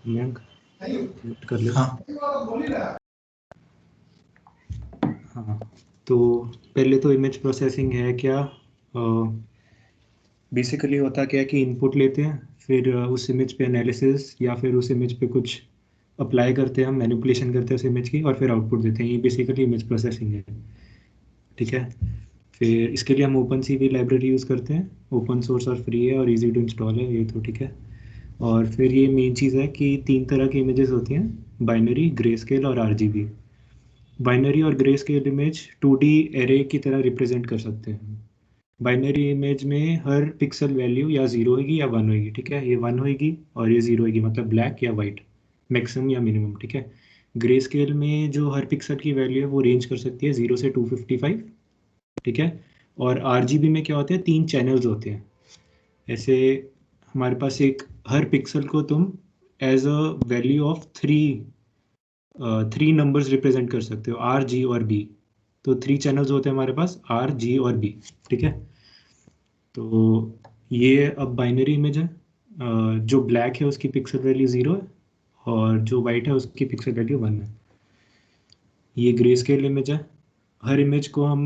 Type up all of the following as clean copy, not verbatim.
Mayank mute कर ले। हाँ हाँ, तो पहले तो इमेज प्रोसेसिंग है क्या। बेसिकली होता क्या है कि इनपुट लेते हैं, फिर उस इमेज पे एनालिसिस या फिर उस इमेज पे कुछ अप्लाई करते हैं, हम मैनिपुलेशन करते हैं उस इमेज की, और फिर आउटपुट देते हैं। ये बेसिकली इमेज प्रोसेसिंग है, ठीक है। फिर इसके लिए हम open C V library use करते हैं, ओपन सोर्स और फ्री है और इजी टू इंस्टॉल है, ये तो ठीक है। और फिर ये मेन चीज़ है कि 3 तरह की इमेजेस होती हैं, बाइनरी, ग्रे स्केल और आरजीबी। बाइनरी और grey scale image 2D array की तरह रिप्रेजेंट कर सकते हैं। बाइनरी इमेज में हर पिक्सल वैल्यू या 0 होगी या 1 होगी, ठीक है। ये 1 होगी और ये 0 होगी, मतलब ब्लैक या वाइट, मैक्सिमम या मिनिमम, ठीक है। ग्रे स्केल में जो हर पिक्सल की वैल्यू है वो रेंज कर सकती है 0 से 255, ठीक है। और आरजीबी में क्या होते हैं, 3 चैनल्स होते हैं। ऐसे हमारे पास एक हर पिक्सल को तुम as a value of 3 numbers represent कर सकते हो, आर, जी और बी। तो 3 चैनल्स होते हैं हमारे पास, आर, जी और बी, ठीक है। तो ये अब बाइनरी इमेज है। जो ब्लैक है उसकी पिक्सल वैल्यू 0 है, और जो वाइट है उसकी पिक्सल वैल्यू 1 है। ये ग्रे स्केल इमेज है। हर इमेज को हम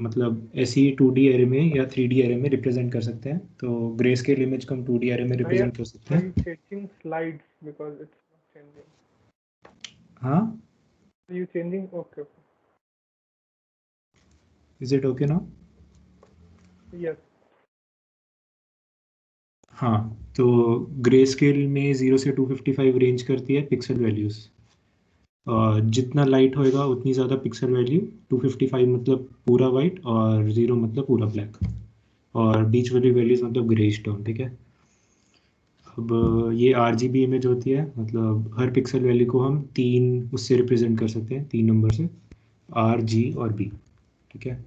मतलब ऐसी 2D एरे में या 3D एरे में रिप्रेजेंट कर सकते हैं। तो ग्रे स्केल इमेज को हम 2D एरे में रिप्रेजेंट कर सकते Are you हैं। changing slides because it's not changing? हाँ, Are you changing? Okay. Is it okay now? Yes. हाँ, तो ग्रे स्केल में 0 से 255 रेंज करती है पिक्सल वैल्यूज़। जितना लाइट होएगा उतनी ज़्यादा पिक्सल वैल्यू। 255 मतलब पूरा वाइट और 0 मतलब पूरा ब्लैक, और बीच वाली वैल्यूज़ मतलब ग्रेइश टोन, ठीक है। अब ये RGB इमेज होती है, मतलब हर पिक्सल वैल्यू को हम 3 उससे रिप्रेजेंट कर सकते हैं, 3 नंबर से, R, G और B, ठीक है।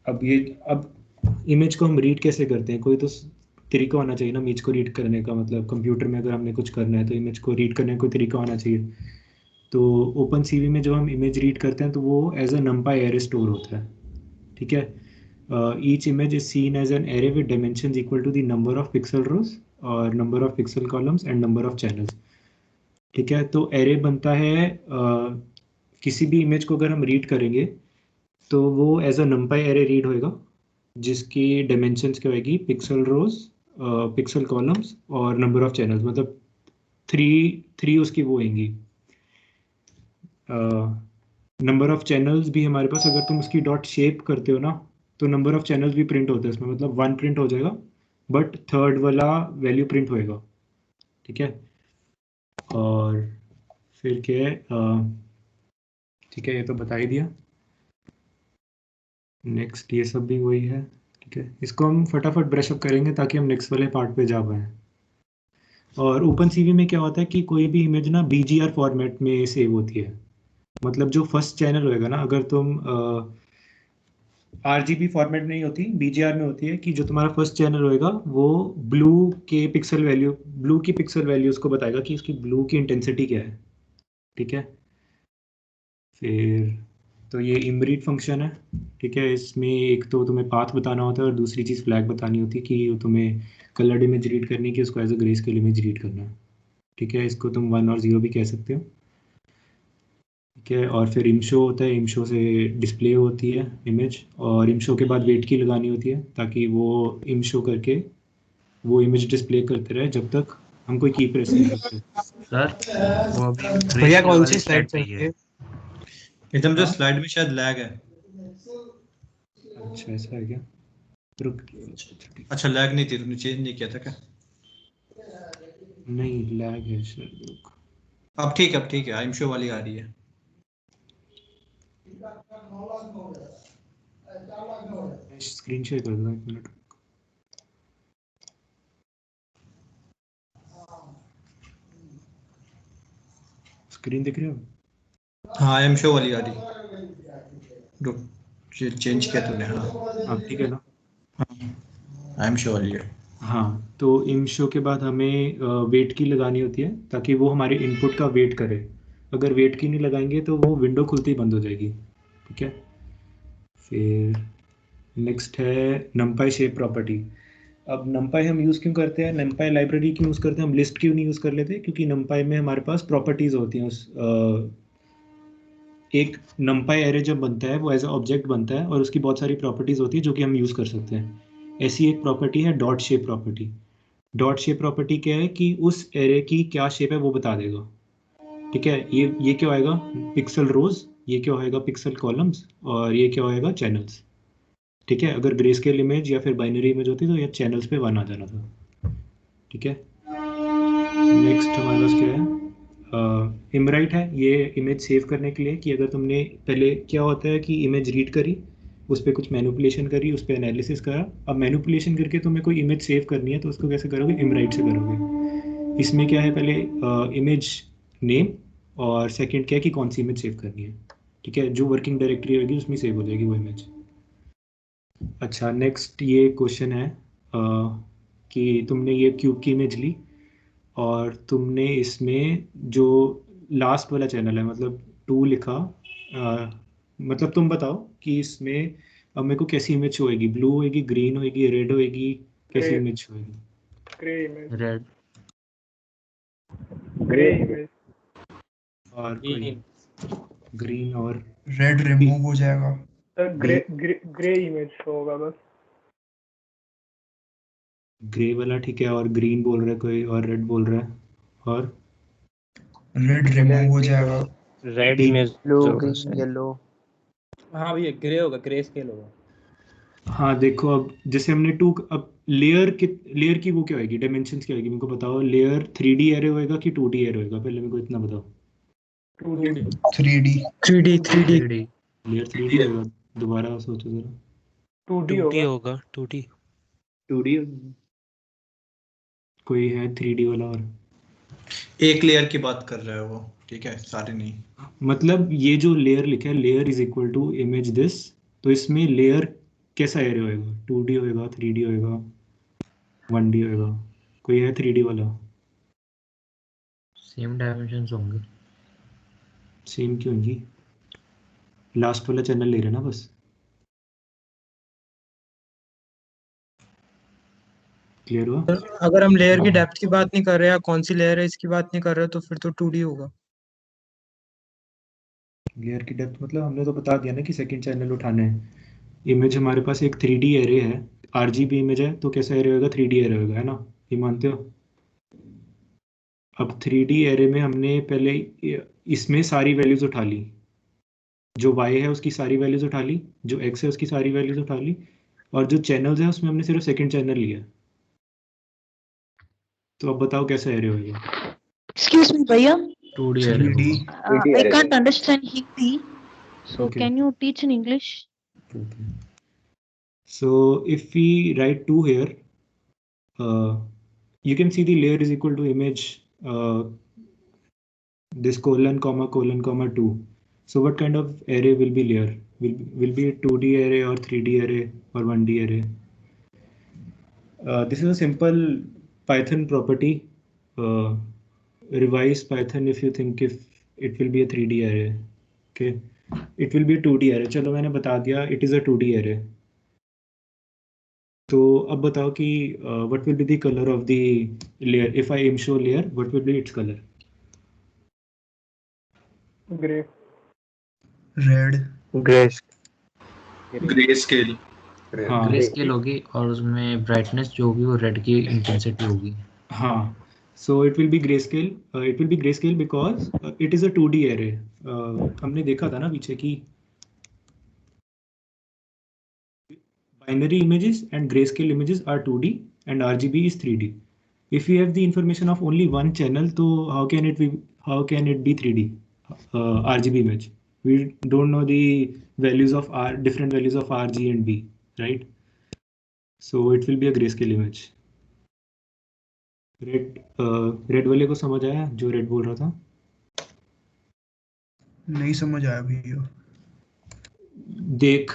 अब इमेज को हम रीड कैसे करते हैं, कोई तो तरीका होना चाहिए ना इमेज को रीड करने का। मतलब कंप्यूटर में अगर हमने कुछ करना है तो इमेज को रीड करने का कोई तरीका होना चाहिए। तो ओपन सीवी में जब हम इमेज रीड करते हैं तो वो as a NumPy array store होता है, ठीक है। Each image is seen as an array with dimensions equal to the number of pixel rows और number of pixel columns and number of channels, ठीक है। तो एरे बनता है किसी भी इमेज को अगर हम रीड करेंगे तो वो as a NumPy array read होएगा, जिसकी डायमेंशंस क्या होएगी, पिक्सल रोज, पिक्सल कॉलम्स और नंबर ऑफ चैनल्स, मतलब थ्री थ्री उसकी वो होंगी। नंबर ऑफ चैनल्स भी हमारे पास, अगर तुम उसकी डॉट शेप करते हो ना तो नंबर ऑफ चैनल्स भी प्रिंट होते हैं उसमें, मतलब 1 प्रिंट हो जाएगा बट थर्ड वाला वैल्यू प्रिंट होएगा, ठीक है। और फिर क्या है, ठीक है, ये तो बता ही दिया। नेक्स्ट ये सब भी वही है, ठीक है। इसको हम फटाफट ब्रशअप करेंगे ताकि हम नेक्स्ट वाले पार्ट पे जा पाएँ। और ओपन सीवी में क्या होता है कि कोई भी इमेज ना BGR फॉर्मेट में सेव होती है। मतलब जो फर्स्ट चैनल होएगा ना, अगर तुम RGB फॉर्मेट नहीं होती, BGR में होती है, कि जो तुम्हारा फर्स्ट चैनल होएगा वो ब्लू के पिक्सल वैल्यू, ब्लू की पिक्सल वैल्यूज को बताएगा कि उसकी ब्लू की इंटेंसिटी क्या है, ठीक है। फिर तो ये इमरीड फंक्शन है, ठीक है। इसमें एक तो तुम्हें पाथ बताना होता है और दूसरी चीज़ फ्लैग बतानी होती है कि तुम्हें कलर्ड इमेज रीड करनी है कि उसको as a grey scale image read करना है, ठीक है। इसको तुम 1 और 0 भी कह सकते हो, ठीक है। और फिर इमशो होता है, इमशो से डिस्प्ले होती है इमेज, और इमशो के बाद वेट की लगानी होती है ताकि वो इमशो करके वो इमेज डिस्प्ले करते रहे जब तक हम कोई की प्रेस नहीं करते। सर वो अभी ग्रे भैया स्केल कौन वाली सी स्लाइड स्लाइड चाहिए। चाहिए? एकदम जो हाँ? स्लाइड में शायद लैग है। अच्छा, ऐसा है क्या? रुक, अच्छा ठीक, अच्छा लैग नहीं थी, तुमने चेंज नहीं किया था क्या? नहीं लैग है शायद, रुक। अब ठीक है, अब ठीक है, आई एम शो वाली आ रही है। स्क्रीन शेयर कर दो 1 मिनट। स्क्रीन दिख रही हो? हाँ आई एम शो वाली आ रही। रुक, चेंज किया तूने? हाँ अब ठीक है ना? आई एम शो वाली है। हाँ, तो इन शो के बाद हमें वेट की लगानी होती है ताकि वो हमारे इनपुट का वेट करे। अगर वेट की नहीं लगाएंगे तो वो विंडो खुलती ही बंद हो जाएगी, ठीक है। फिर नेक्स्ट है नंपाई शेप प्रॉपर्टी। अब numpy हम यूज़ क्यों करते हैं, numpy लाइब्रेरी क्यों यूज़ करते हैं, हम लिस्ट क्यों नहीं यूज़ कर लेते, क्योंकि numpy में हमारे पास प्रॉपर्टीज़ होती हैं उस एक numpy एरे जब बनता है वो एज अ ऑब्जेक्ट बनता है और उसकी बहुत सारी प्रॉपर्टीज़ होती है जो कि हम यूज़ कर सकते हैं। ऐसी एक प्रॉपर्टी है dot shape property. Dot shape property क्या है कि उस एरे की क्या शेप है वो बता देगा। ठीक है, ये क्या होएगा, पिक्सल रोज, ये क्या होएगा, पिक्सल कॉलम्स, और ये क्या होएगा, चैनल्स। ठीक है, अगर ग्रे स्केल इमेज या फिर बाइनरी इमेज होती तो ये चैनल्स पे 1 आ जाना था। ठीक है, नेक्स्ट हमारे पास क्या है, इमराइट है। ये इमेज सेव करने के लिए कि अगर तुमने पहले क्या होता है कि इमेज रीड करी, उस पर कुछ मैनिपुलेशन करी, उस पर एनालिसिस करा, अब मैनिपुलेशन करके तुम्हें कोई इमेज सेव करनी है तो उसको कैसे करोगे, इमराइट से करोगे। इसमें क्या है, पहले इमेज नेम और सेकंड क्या है कि कौन सी इमेज सेव करनी है। ठीक है, जो वर्किंग डायरेक्टरी होगी उसमें सेव हो जाएगी वो इमेज। अच्छा, नेक्स्ट ये क्वेश्चन है कि तुमने ये क्यूब की इमेज ली और तुमने इसमें जो लास्ट वाला चैनल है मतलब 2 लिखा, मतलब तुम बताओ कि इसमें अब मेरे को कैसी इमेज शो होएगी, ब्लू होएगी, ग्रीन होएगी, रेड होएगी, कैसी Gray, इमेज होएगी। gray image, red gray image. और कोई ग्रीन और रेड रिमूव हो जाएगा। सर ग्रे इमेज शो होगा बस। ग्रे वाला, ठीक है, और ग्रीन बोल रहा है कोई, और रेड बोल रहा है, और रेड रिमूव हो जाएगा। रेड इमेज ब्लू होगा ग्रीन शायद। येलो। हाँ भैया ग्रे होगा, ग्रे स्केल होगा। हाँ देखो, अब जैसे हमने टू, अब लेयर की वो क्या होगी, डायमेंशंस क्या होगी, मेरे को बताओ। लेयर 3D एरे होएगा कि 2D एरे होएगा, पहले मेरे को इतना बताओ। 2D. 3D 3D layer 3D होएगा, दोबारा सोचो जरा। 2D होगा। होगा 2D। 2D कोई है 3D वाला, और एक लेयर की बात कर रहा है वो, ठीक है, सारे नहीं। मतलब ये जो लेयर लिखा है, layer is equal to image this, तो इसमें लेयर कैसा एरे होएगा, 2D होएगा, 3D होएगा, 1D होएगा, कोई है 3D वाला। सेम डायमेंशंस होंगे। सेम क्यों होंगी, लास्ट वाला चैनल ले रहे ना बस। क्लियर हुआ। अगर हम लेयर की डेप्थ की बात नहीं कर रहे हैं, कौन सी लेयर है इसकी बात नहीं कर रहे, तो फिर तो 2D होगा। लेयर की डेप्थ मतलब हमने तो बता दिया ना कि सेकंड चैनल उठाना है। इमेज हमारे पास एक 3D एरे है, RGB इमेज है, तो कैसा एरे होगा, 3D एरे होगा, है ना, ये मानते हो। अब 3D एरे में हमने पहले इसमें सारी वैल्यूज उठा ली, जो y है उसकी सारी वैल्यूज उठा ली, जो x है उसकी सारी वैल्यूज उठा ली, और जो चैनल्स है उसमें हमने सिर्फ सेकंड चैनल लिया। तो अब बताओ कैसा एरे होगा। Excuse me, Bhaiya. 2D array 3D होगा। I can't understand Hindi. So Okay. can you teach in English? Okay. So if we write 2 here, you can see the layer is equal to image this colon comma 2. So what kind of array will be layer? Will be a 2D array or 3D array or 1D array? This is a simple Python property. Revise Python if you think if it will be a 3D array. Okay, it will be a 2D array. चलो मैंने बता दिया, it is a 2D array. तो अब बताओ कि what will be the color of the layer? If I show layer, what will be its color? Gray. Red grey scale. हाँ grey scale होगी और उसमें ब्राइटनेस जो होगी वो रेड की इंटेंसिटी होगी। हाँ, so it will be grayscale. It will be grayscale because it is a 2D array. हमने देखा था ना पीछे कि binary images and grayscale images are 2D and RGB is 3D. If we have the information of only one channel, so how can it be 3D RGB image? We don't know the values of different values of R, G and B, right? So it will be a grayscale image. Red वाले को समझ आया जो red बोल रहा था? नहीं समझ आया भैया। देख,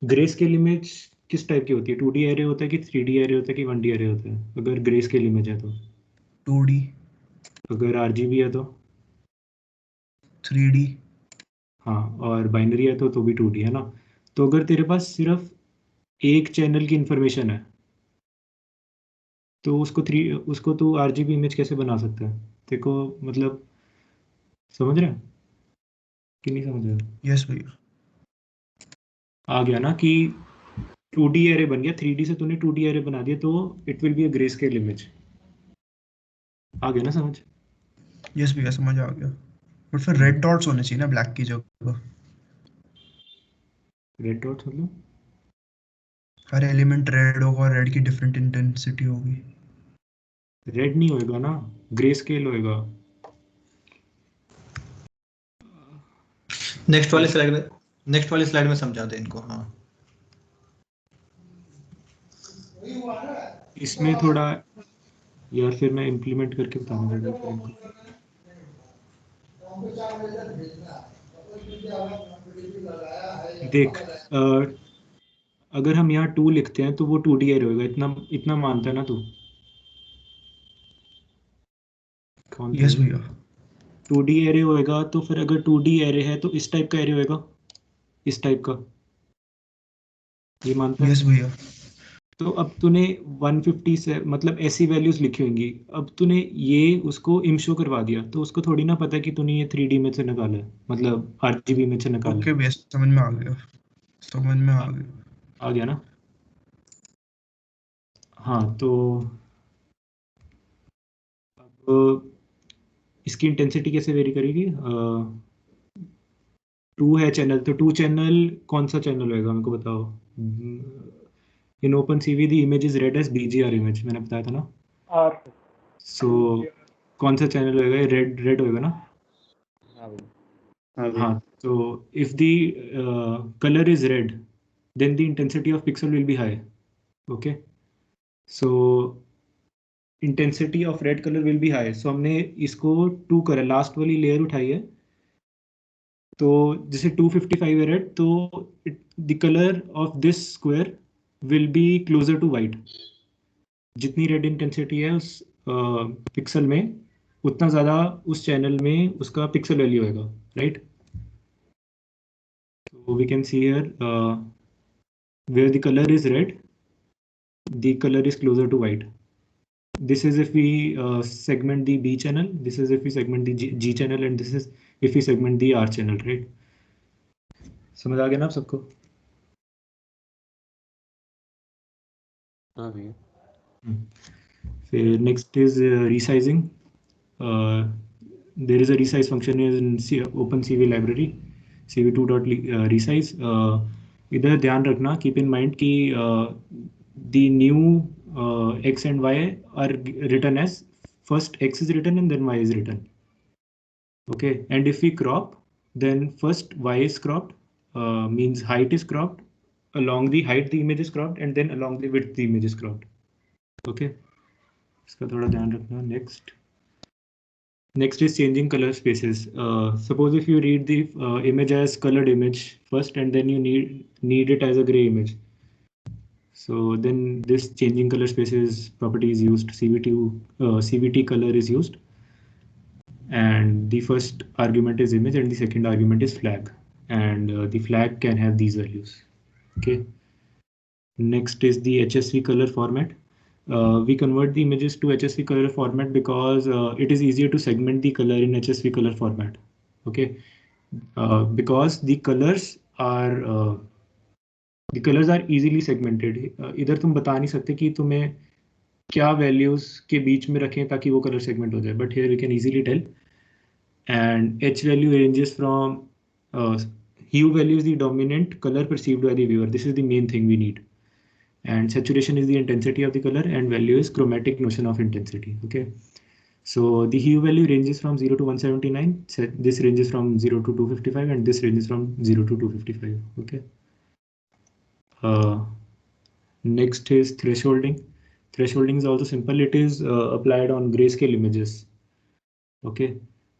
ग्रे स्केल इमेज किस टाइप की होती है, 2D एरे होता है कि 3D एरे होता है कि 1D एरे होता है? अगर ग्रे स्केल इमेज है तो 2D अगर RGB है तो 3D हाँ, और बाइनरी है तो भी 2D है ना। तो अगर तेरे पास सिर्फ एक चैनल की इंफॉर्मेशन है तो उसको तू RGB इमेज कैसे बना सकता है? देखो मतलब समझ रहा है कि नहीं समझ रहा? यस भैया। आ गया ना कि 2D एरे बन गया, 3D से तूने 2D एरे बना दिया, तो it will be a grey scale image. आ गया ना समझ? यस भैया समझ आ गया। बट फिर रेड डॉट्स होने चाहिए ना ब्लैक की जगह। रेड डॉट्स मतलब हर एलिमेंट रेड होगा और रेड की डिफरेंट इंटेंसिटी होगी। रेड नहीं होएगा ना, ग्रे स्केल होएगा। नेक्स्ट वाली स्लाइड में समझा दे इनको। हाँ इसमें थोड़ा यार फिर मैं इम्प्लीमेंट करके बताऊंगा फिर इनको। देख अगर हम यहाँ 2 लिखते हैं तो वो 2D एरे होगा, इतना इतना मानता है ना तू? कौन यस भाई? भैया। 2D एरे होएगा तो फिर अगर 2D एरे है तो इस टाइप का एरे होएगा, इस टाइप का, ये मानता है? यस भैया। तो अब तूने 150 से मतलब ऐसी वैल्यूज लिखी होंगी, अब तूने ये उसको इमशो करवा दिया, तो उसको थोड़ी ना पता है कि तूने ये 3D में से निकाला है, मतलब RGB में से निकाला ओके है। भैया समझ में आ गया, समझ में आ आ, गया। आ गया ना? हाँ तो अब इसकी इंटेंसिटी कैसे वेरी करेगी? 2 है चैनल, तो 2 चैनल कौन सा चैनल होएगा मेरे को बताओ। In open CV the image is read as BGR image, मैंने बताया था ना। R सो कौन सा चैनल होएगा? ये रेड रेड होएगा ना? हाँ भैया। हाँ, तो if the color is red, then the intensity of pixel will be high. Okay, so intensity of red color will be high. So हमने इसको 2 करा, लास्ट वाली लेयर उठाई है, तो जैसे 255 है रेड, तो the colour of this square will be closer to white. जितनी रेड इंटेंसिटी है उस पिक्सल में, उतना ज़्यादा उस चैनल में उसका पिक्सल वैल्यू होएगा, right? So we can see here where the color is red, the color is closer to white. This is if we segment the B channel, this is if we segment the G channel, and this is if we segment the R channel, right? समझ आ गया ना आप सबको? हाँ भैया। फिर next is resizing. There is a resize function in OpenCV library, cv2.resize. इधर ध्यान रखना, keep in mind कि the new x and y are written as first x is written and then y is written. Okay, and if we crop, then first y is cropped, means height is cropped. Along the height the image is cropped, and then along the width the image is cropped. Okay, इसका थोड़ा ध्यान रखना. Next is changing color spaces. Suppose if you read the image as colored image first, and then you need it as a gray image. So then this changing color spaces property is used. CVT color is used, and the first argument is image and the second argument is flag, and the flag can have these values. Okay, next is the HSV color format. We convert the images to HSV color format because it is easier to segment the color in HSV color format. Okay, because the colors are easily segmented. इधर तुम बता नहीं सकते कि तुम्हें क्या values के बीच में रखें ताकि वो कलर सेगमेंट हो जाए, but here we can easily tell. And H value ranges from hue value is the dominant color perceived by the viewer. This is the main thing we need. And saturation is the intensity of the color, and value is chromatic notion of intensity. Okay, so the hue value ranges from 0 to 179. This ranges from 0 to 255, and this ranges from 0 to 255. Okay. Next is thresholding. Thresholding is also simple. It is applied on grayscale images. Okay,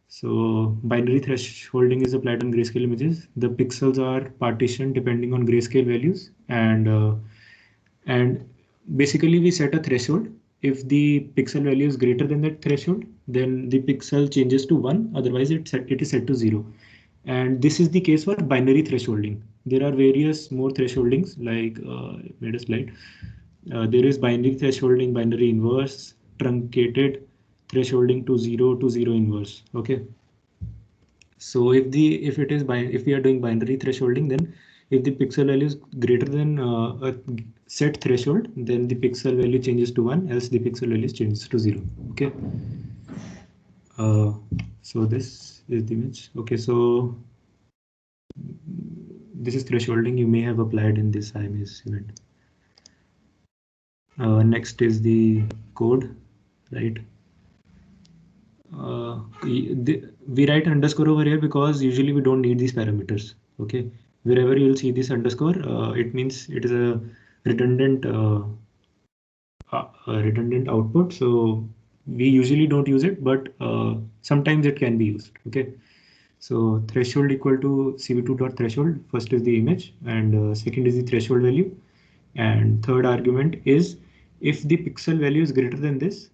so binary thresholding is applied on grayscale images. The pixels are partitioned depending on grayscale values, and basically we set a threshold. If the pixel value is greater than that threshold, then the pixel changes to 1, otherwise it is set to 0. And this is the case for binary thresholding. There are various more thresholdings, like made a slide. there is binary thresholding, binary inverse, truncated thresholding to 0 inverse. Okay. So if we are doing binary thresholding, then if the pixel value is greater than a set threshold, then the pixel value changes to 1, else the pixel value changes to 0. Okay. So this is the image. Okay, so this is thresholding you may have applied in this IMASE event. Next is the code, right? We write underscore over here because usually we don't need these parameters. Okay, wherever you'll see this underscore, it means it is a redundant output. So we usually don't use it, but sometimes it can be used. Okay, so threshold equal to cv2.threshold. First is the image, and second is the threshold value, and third argument is if the pixel value is greater than this,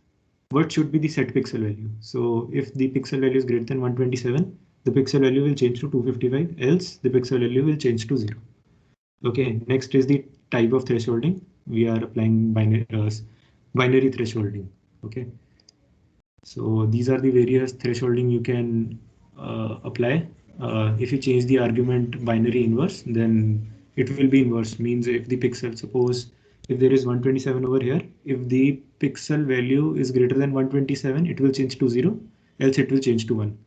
what should be the set pixel value? So if the pixel value is greater than 127, the pixel value will change to 255, else the pixel value will change to 0. Okay, next is the type of thresholding. We are applying binary thresholding. Okay, so these are the various thresholding you can apply. If you change the argument binary inverse, then it will be inverse, means if the pixel, suppose if there is 127 over here, if the pixel value is greater than 127, it will change to 0, else it will change to 1.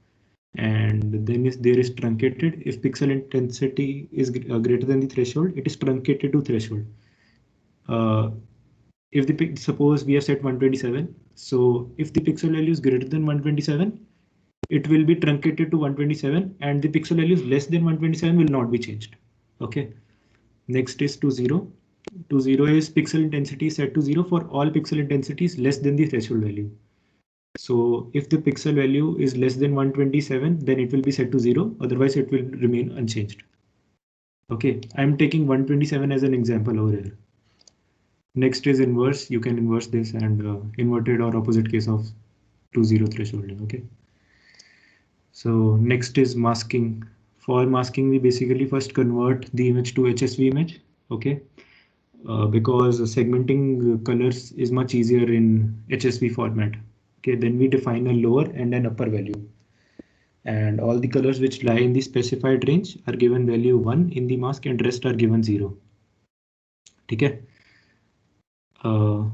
And then if there is truncated, if pixel intensity is greater than the threshold, it is truncated to threshold. If the suppose we have set 127, so if the pixel value is greater than 127, it will be truncated to 127, and the pixel value is less than 127 will not be changed. Okay, next is to 0. To 0 is pixel intensity set to 0 for all pixel intensities less than the threshold value. So if the pixel value is less than 127, then it will be set to 0, otherwise it will remain unchanged. Okay, I'm taking 127 as an example over here. Next is inverse. You can inverse this, and inverted or opposite case of to 0 thresholding. Okay, so next is masking. For masking, we basically first convert the image to HSV image. Okay, because segmenting colors is much easier in HSV format. Okay, then we define a lower and an upper value, and all the colors which lie in the specified range are given value 1 in the mask, and rest are given 0. Okay,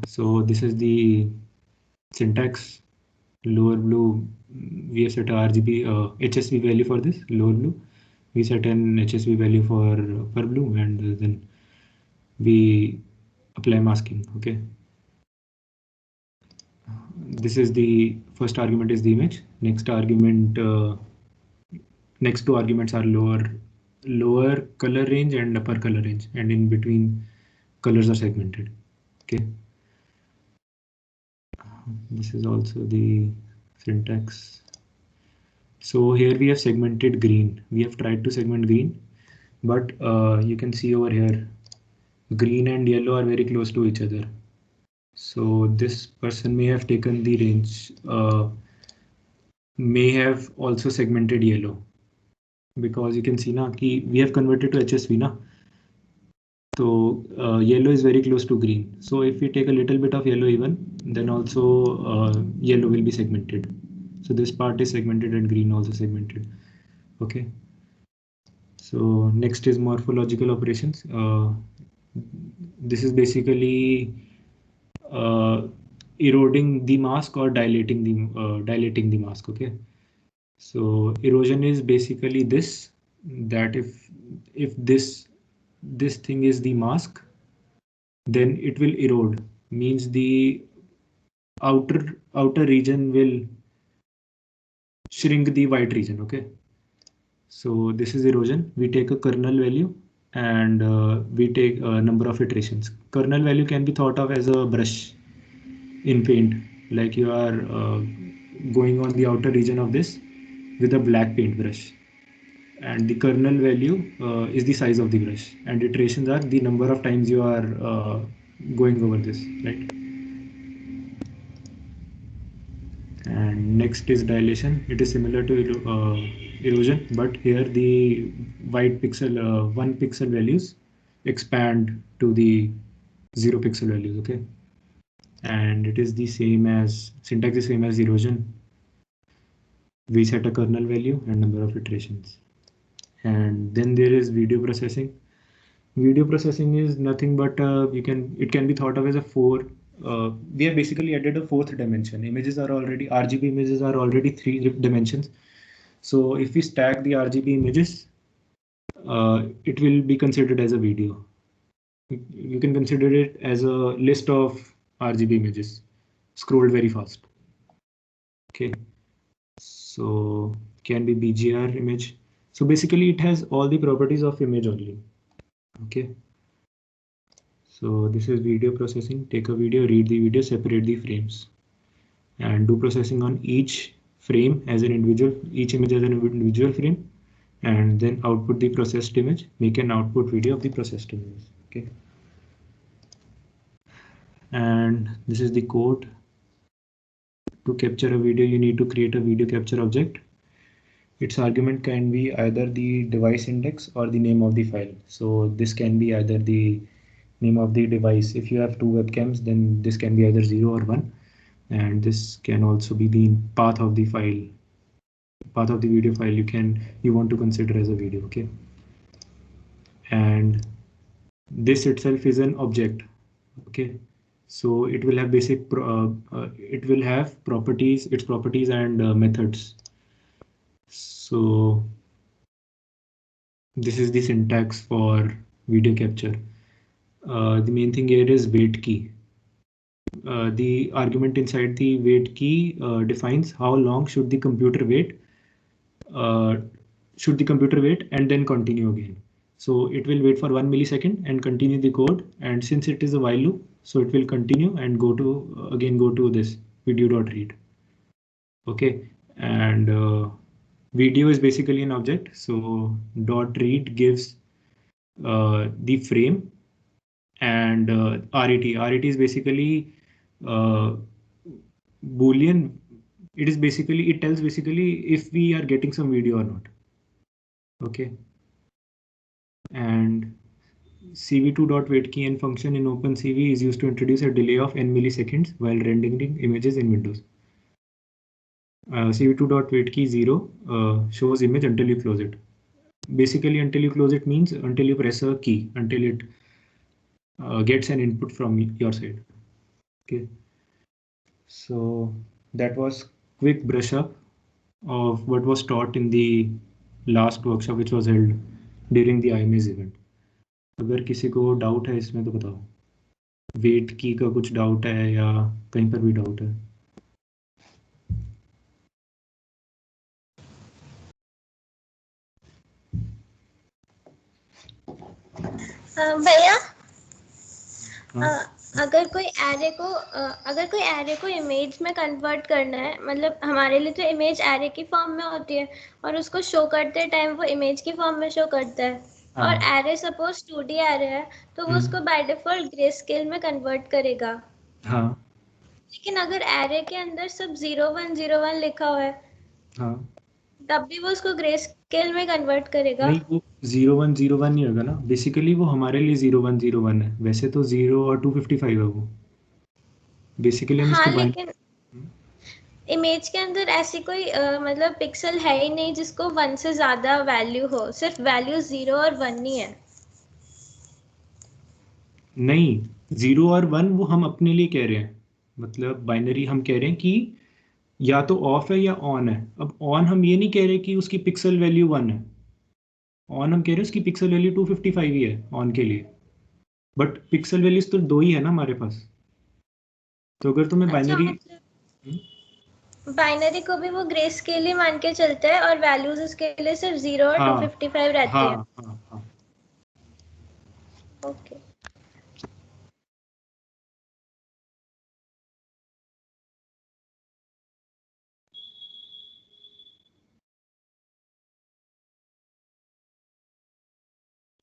so this is the syntax. Lower blue, we have set a RGB HSV value for this. Lower blue, we set an HSV value for upper blue, and then we apply masking. Okay, this is the first argument is the image. Next argument, next two arguments are lower color range and upper color range, and in between colors are segmented. Okay, this is also the syntax. So here we have segmented green. We have tried to segment green, but you can see over here green and yellow are very close to each other. So this person may have taken the range, may have also segmented yellow, because you can see now we have converted to HSV now. So yellow is very close to green. So if we take a little bit of yellow even, then also yellow will be segmented. So this part is segmented and green also segmented. Okay. So next is morphological operations. This is basically eroding the mask or dilating the mask. Okay. So erosion is basically this, that if this thing is the mask, then it will erode, means the outer region will shrink the white region. Okay, so this is erosion. We take a kernel value, and we take a number of iterations. Kernel value can be thought of as a brush in paint, like you are going on the outer region of this with a black paint brush, and the kernel value is the size of the brush, and iterations are the number of times you are going over this, right? And next is dilation. It is similar to erosion, but here the white pixel 1 pixel values expand to the 0 pixel values, okay? And it is the same as, syntax is same as erosion. We set a kernel value and number of iterations. And then there is video processing. Video processing is nothing but it can be thought of as a we have basically added a fourth dimension. RGB images are already 3 dimensions. So if we stack the RGB images, it will be considered as a video. You can consider it as a list of RGB images scrolled very fast. Okay, so can be BGR image. So basically it has all the properties of image only. Okay, so this is video processing. Take a video, read the video, separate the frames, and do processing on each frame as an individual, each image as an individual frame, and then output the processed image, make an output video of the processed image. Okay, and this is the code. To capture a video, you need to create a video capture object. Its argument can be either the device index or the name of the file. So this can be either the name of the device. If you have 2 webcams, then this can be either 0 or 1. And this can also be the path of the file, path of the video file you want to consider as a video. Okay, and this itself is an object. Okay, so it will have basic it will have properties, its properties and methods. So this is the syntax for video capture. The main thing here is wait key. The argument inside the wait key defines how long should the computer wait and then continue again. So it will wait for 1 millisecond and continue the code, and since it is a while loop, so it will continue and go to this video.read. Okay, and video is basically an object, so .read gives the frame, and RET is basically Boolean. It tells basically if we are getting some video or not. Okay, and cv2.waitKeyEnd function in OpenCV is used to introduce a delay of n milliseconds while rendering images in Windows. cv2.waitKey0 shows image until you close it. Basically, until you close it means until you press a key, until it gets an input from your side. Okay, so that was quick brush up of what was taught in the last workshop which was held during the IMAs event. अगर किसी को doubt है इसमें तो बताओ, wait की का कुछ डाउट है या कहीं पर भी डाउट है? भैया अगर कोई एरे को इमेज में कन्वर्ट करना है, मतलब हमारे लिए तो इमेज एरे की फॉर्म में होती है और उसको शो करते टाइम वो इमेज की फॉर्म में शो करता है, और एरे सपोज 2D एरे है तो वो उसको बाय डिफॉल्ट ग्रे स्केल में कन्वर्ट करेगा। हाँ, लेकिन अगर एरे के अंदर सब 0101 लिखा हुआ है तब भी वो उसको ग्रे स्केल में कन्वर्ट करेगा? नहीं, वो 0101 नहीं होगा ना, बेसिकली वो हमारे लिए 0101 है, वैसे तो 0 और 255 है वो बेसिकली। हाँ, लेकिन इमेज के अंदर ऐसी कोई मतलब पिक्सल है ही नहीं जिसको 1 से ज्यादा वैल्यू हो, सिर्फ वैल्यू 0 और 1 ही है। नहीं, 0 और 1 वो हम अपने लिए कह रहे हैं, मतलब बाइनरी हम कह रहे हैं कि या तो ऑफ है या ऑन है। अब ऑन हम ये नहीं कह रहे कि उसकी पिक्सल वैल्यू 1 है, ऑन हम कह रहे हैं उसकी पिक्सल वैल्यू 255 ही है ऑन के लिए, बट पिक्सल वैल्यूज तो 2 ही है ना हमारे पास। तो अगर तुम्हें बाइनरी को भी वो ग्रे स्केल ही मान के चलता है और वैल्यूज उसके लिए सिर्फ 0 और 255 रहती है। हाँ। ओके,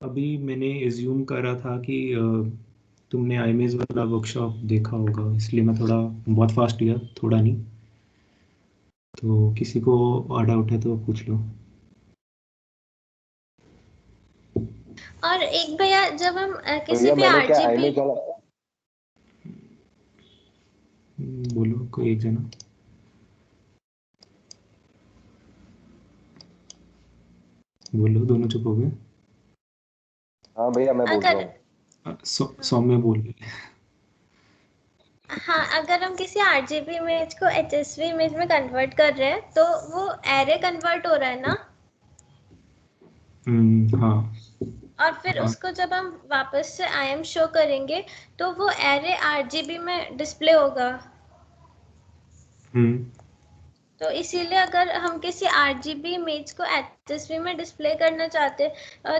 अभी मैंने एज्यूम करा था कि तुमने आईमेज वाला वर्कशॉप देखा होगा, इसलिए मैं थोड़ा बहुत फास्ट किया, थोड़ा नहीं। तो किसी को डाउट है तो पूछ लो। और एक भैया जब हम किसी भी आरजीबी बोलो कोई एक जना। बोलो, दोनों चुप हो गए। हाँ भैया मैं बोल रहा हूँ। सौम्य बोल रहे। हाँ, अगर हम किसी RGB इमेज को HSV इमेज में कन्वर्ट कर रहे हैं तो वो एरे कन्वर्ट हो रहा है ना, हाँ और फिर हाँ उसको जब हम वापस से IM शो करेंगे तो वो एरे RGB में डिस्प्ले होगा। तो इसीलिए अगर हम किसी RGB इमेज को HSV में डिस्प्ले करना चाहते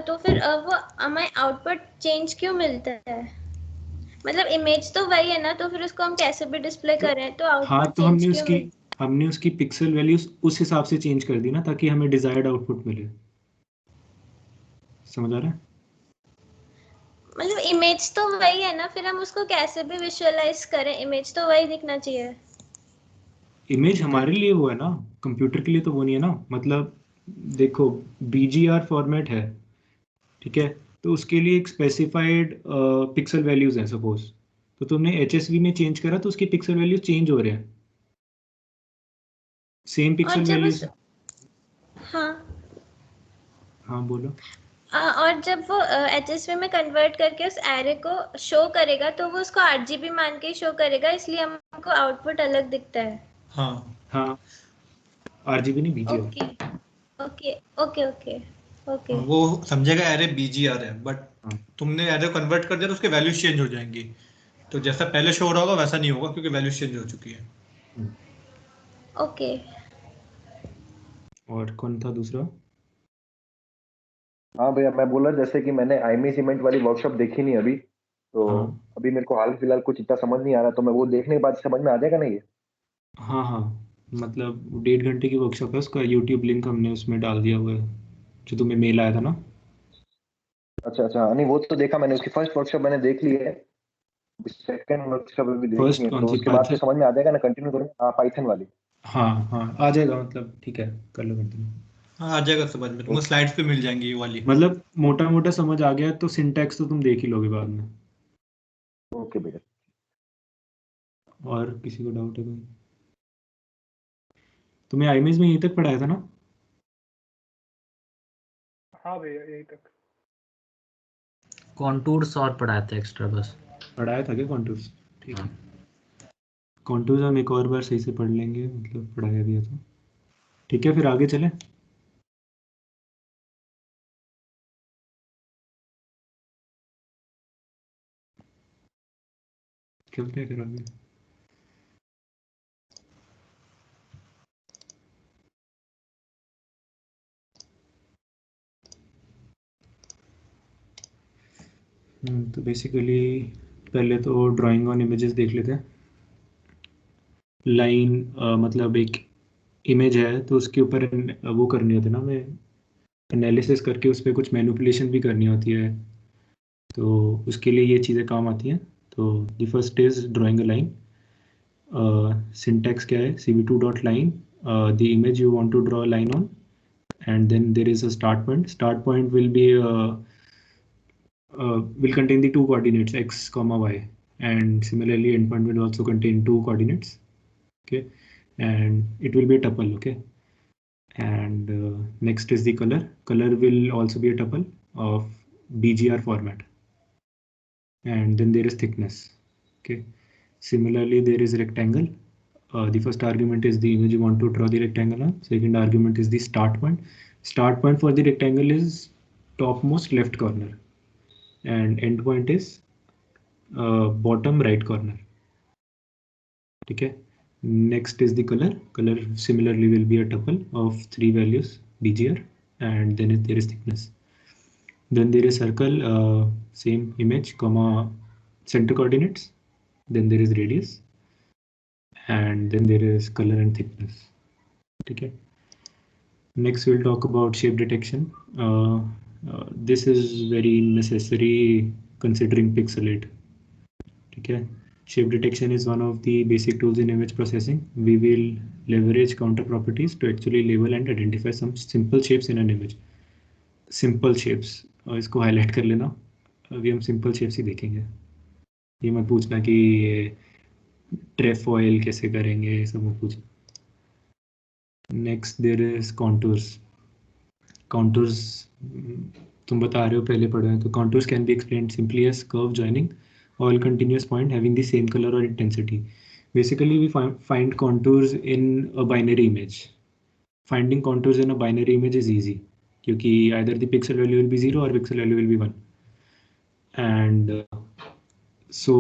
तो फिर वो हमें आउटपुट चेंज क्यों मिलता है? मतलब इमेज तो वही है ना, तो फिर उसको हम कैसे भी डिस्प्ले करें तो हाँ, आउटपुट तो चेंज क्यों मिलता है? हमने उसकी पिक्सल वैल्यूज उस हिसाब से चेंज कर दी ना, ताकि हमें डिजायर्ड आउटपुट मिले। समझ आ रहा है? मतलब इमेज तो वही है ना, फिर हम उसको कैसे भी विजुअलाइज करें, इमेज तो वही दिखना चाहिए। इमेज हमारे लिए वो है ना, कंप्यूटर के लिए तो वो नहीं है ना। मतलब देखो, BGR फॉर्मेट है, ठीक है, तो उसके लिए एक स्पेसिफाइड पिक्सल वैल्यूज हैं सपोज। तो तुमने HSV में चेंज करा तो उसकी पिक्सल वैल्यूज चेंज हो रहे हैं, सेम और पिक्सल जब वैल्यूज। हाँ हाँ बोलो। और जब वो HSV में कन्वर्ट करके उस एरे को शो करेगा तो वो उसको RGB मान के शो करेगा, इसलिए हमको आउटपुट अलग दिखता है। हाँ हाँ, RGB नहीं, BGR। Okay okay okay okay okay. वो समझेगा एरे BGR है, बट हाँ तुमने एरे कन्वर्ट कर दिया तो उसके वैल्यूज चेंज हो जाएंगी। तो जैसा पहले शो हो रहा होगा वैसा नहीं होगा, क्योंकि वैल्यूज चेंज हो चुकी है। ओके। और कौन था दूसरा? हाँ भैया मैं बोला, जैसे कि मैंने आईमी सीमेंट वाली वर्कशॉप देखी नहीं अभी, तो हाँ अभी मेरे को हाल फिलहाल कुछ इतना समझ नहीं आ रहा, तो मैं वो देखने के बाद समझ में आ जाएगा नहीं ये? हाँ हाँ, मतलब 1.5 घंटे की वर्कशॉप है, उसका यूट्यूब लिंक हमने उसमें डाल दिया हुआ है, जो तुम्हें मेल आया था ना। अच्छा अच्छा, नहीं वो तो देखा मैंने, उसकी फर्स्ट वर्कशॉप मैंने देख ली है, सेकंड वर्कशॉप अभी देखनी फर्स्ट है, कौन तो सी, उसके बाद से पाइथन? समझ में आ जाएगा ना, कंटिन्यू करूँगा। हाँ पाइथन वाली। हाँ हाँ, आ जाएगा, मतलब ठीक है, कर लो कंटिन्यू। हाँ आ जाएगा समझ में, तुमको ओके स्लाइड्स पे मिल जाएंगी ये वाली। मतलब मोटा मोटा समझ आ गया तो सिंटैक्स तो तुम देख ही लोगे बाद में। ओके भैया। और किसी को डाउट है कोई? तुम्हें आईमेज में यहीं तक पढ़ाया था ना? हाँ भैया यही तक। कॉन्टूर्स और पढ़ाया था एक्स्ट्रा बस। पढ़ाया था क्या कॉन्टूर्स? ठीक है, कॉन्टूर्स हम एक और बार सही से पढ़ लेंगे, मतलब पढ़ाया भी है तो। ठीक है, फिर आगे चले। चलते हैं फिर आगे। तो बेसिकली पहले तो ड्राइंग ऑन इमेजेस देख लेते हैं। लाइन मतलब एक इमेज है तो उसके ऊपर वो करनी होती है ना, हमें एनालिसिस करके उस पर कुछ मैनिपुलेशन भी करनी होती है, तो उसके लिए ये चीज़ें काम आती हैं। तो the first is drawing a line. Syntax क्या है? cv2 dot line, the image you want to draw a line on, and then there is a start point. Start point will be will contain the two coordinates x comma y, and similarly endpoint will also contain two coordinates. Okay, and it will be a tuple. Okay, and next is the color. Color will also be a tuple of BGR format, and then there is thickness. Okay, similarly there is rectangle. The first argument is the image you want to draw the rectangle on. Second argument is the start point. Start point for the rectangle is topmost left corner, and end point is bottom right corner. ठीक है, next is the color. Color similarly will be a tuple of 3 values BGR, and then there is thickness. Then there is circle, same image comma center coordinates, then there is radius, and then there is color and thickness. ठीक है, next we'll talk about shape detection. This is very necessary considering pixelate. ठीक है, shape detection is one of the basic tools in image processing. We will leverage counter properties to actually label and identify some simple shapes in an image. Simple shapes, इसको highlight कर लेना, अभी हम simple shapes ही देखेंगे। ये मत पूछना कि ट्रेफॉइल कैसे करेंगे, ये सब वो पूछा। Next there is contours. Contours तुम बता रहे हो पहले पढ़े हैं, तो contours can be explained simply as curve joining all continuous point having the same color or intensity. Basically, we find contours in a binary image. Finding contours in a binary image is easy क्योंकि either the pixel value will be 0 or pixel value will be 1. And so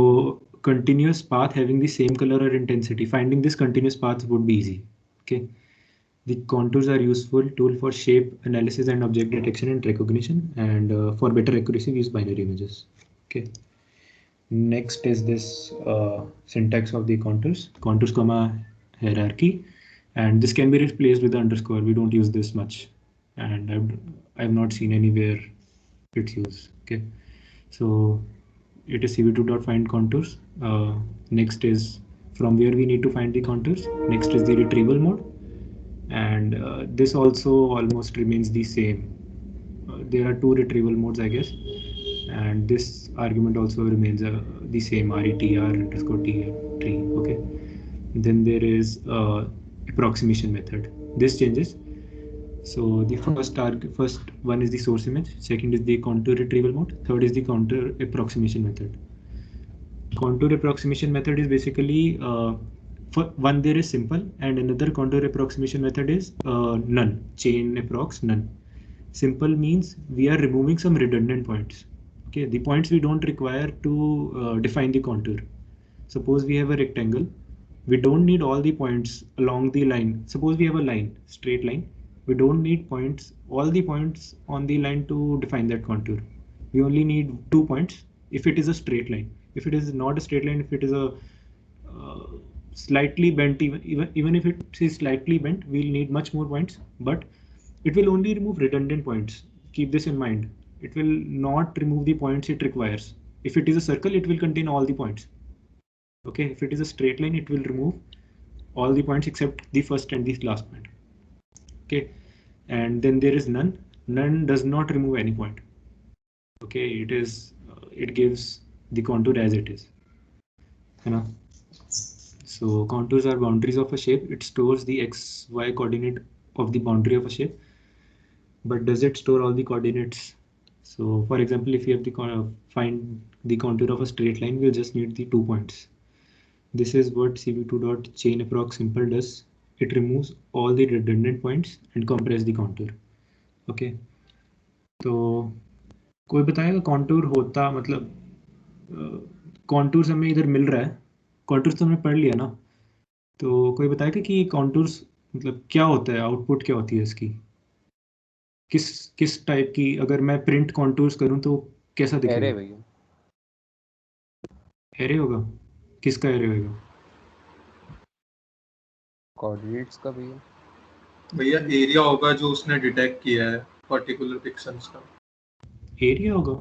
continuous path having the same color or intensity, finding this continuous path would be easy. Okay. The contours are useful tool for shape analysis and object detection and recognition, and for better accuracy we use binary images. Okay. Next is this syntax of the contours, contours comma hierarchy, and this can be replaced with the underscore. We don't use this much, and I've not seen anywhere it's used. Okay, so it is cv2.find contours. Next is from where we need to find the contours. Next is the retrieval mode, and this also almost remains the same. There are 2 retrieval modes, I guess, and this argument also remains the same, retr_t_tree. Okay, then there is approximation method. This changes. So the first one is the source image, second is the contour retrieval mode, third is the contour approximation method. Contour approximation method is basically for one there is simple, and another contour approximation method is none, chain approx none. Simple means we are removing some redundant points. Okay, the points we don't require to define the contour. Suppose we have a rectangle, we don't need all the points along the line. Suppose we have a line, straight line, we don't need points, all the points on the line to define that contour. We only need 2 points if it is a straight line. If it is not a straight line, if it is a slightly bent, even if it is slightly bent, we'll need much more points, but it will only remove redundant points. Keep this in mind. It will not remove the points it requires. If it is a circle, it will contain all the points. Okay, if it is a straight line, it will remove all the points except the first and the last point. Okay, and then there is none. None does not remove any point. Okay, it gives the contour as it is. You know? So contours are boundaries of a shape. It stores the x-y coordinate of the boundary of a shape. But does it store all the coordinates? So for example, if you have to find the contour of a straight line, we'll just need the 2 points. This is what cv2.chainApprox simple does. It removes all the redundant points and compress the contour. Okay. तो कोई बताएगा contour होता मतलब contours हमें इधर मिल रहा है, contours तो हमने पढ़ लिया ना, तो कोई बताएगा कि contours मतलब क्या होता है, आउटपुट क्या होती है इसकी, किस टाइप की, अगर मैं प्रिंट कॉन्टूर्स करूं तो कैसा दिखेगा? एरे भैया, एरे होगा? किसका एरे होगा? कोऑर्डिनेट्स का भैया। भैया एरिया होगा जो उसने डिटेक्ट किया है पर्टिकुलर पिक्सेल्स का। एरिया होगा?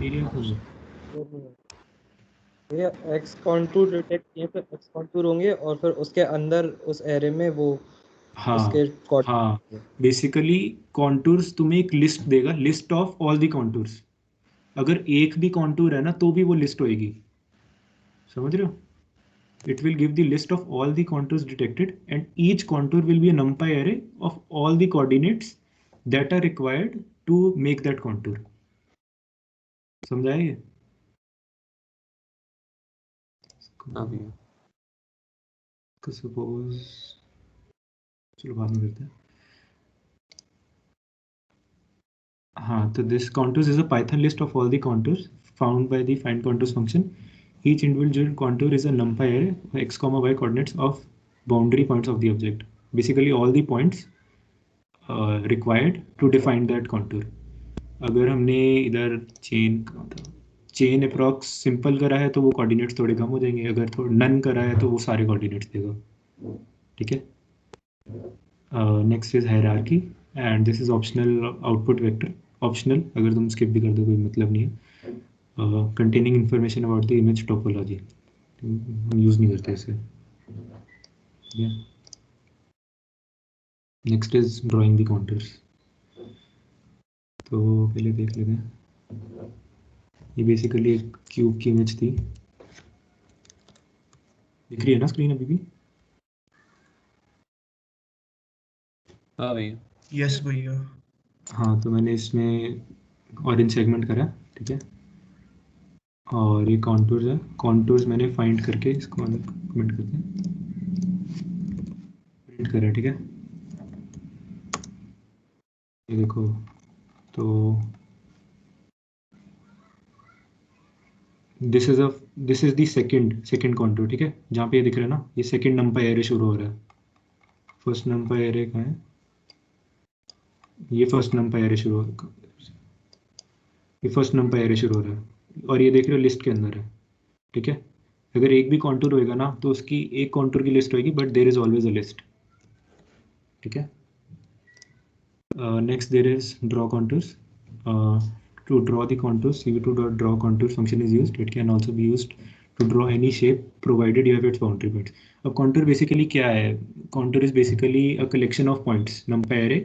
एरिया होगा भैया एक्स कॉन्टूर डिटेक्ट किए तो एक्स कॉन्टूर होंगे और फिर उसके अंदर उस एरे में वो हाँ बेसिकली कॉन्टूर्स तुम्हें एक लिस्ट देगा, list of all the contours. अगर एक भी कॉन्टूर है ना तो भी वो लिस्ट होएगी, समझ रहे हो? It will give the list of all the contours detected, and each contour will be a numpy array of all the coordinates that are required to make that contour. समझाए? हाँ भैया। Suppose चलो बाद में करते हैं। हाँ, तो this contours is a Python list of all the contours found by the find contours function. Each individual contour is a numpy array of x, y coordinates of boundary points of the object. Basically all the points required to define that contour. अगर हमने इधर chain approx simple करा है तो वो coordinates थोड़े कम हो जाएंगे, अगर थोड़ा नन करा है तो वो सारे कोऑर्डिनेट्स देगा। ठीक है। Next is hierarchy and this is optional output vector. Optional, अगर तुम स्किप भी कर दो कोई मतलब नहीं है। Containing information about the image topology, हम यूज नहीं करते इसे। Next is drawing the contours. तो पहले देख लेते हैं, ये बेसिकली एक क्यूब की इमेज थी। दिख रही है ना स्क्रीन अभी भी? हाँ भैया। यस भैया। हाँ, तो मैंने इसमें ऑरेंज सेगमेंट करा, ठीक है। और ये कॉन्टूर्स है, कॉन्टूर्स मैंने फाइंड करके इसको कमेंट करते हैं, प्रिंट करा, ठीक है। ये देखो, तो this is the second contour, ठीक है। जहाँ पे ये दिख रहा है ना, ये सेकंड नंपाई एरे शुरू हो रहा है। फर्स्ट नंपाई एरे कहाँ है? ये फर्स्ट नंपाई एरे शुरू हो रहा है, और ये देख रहे हो लिस्ट के अंदर है, ठीक है। अगर एक भी कॉन्टूर होएगा ना, तो उसकी एक कॉन्टूर की लिस्ट होगी, but there is always a list, ठीक है। Next there is draw contours. To draw the contours, cv2.draw contours function is used. It can also be used to draw any shape provided you have its boundary points. अब contour basically क्या है? Contour is basically a collection of points. numpy array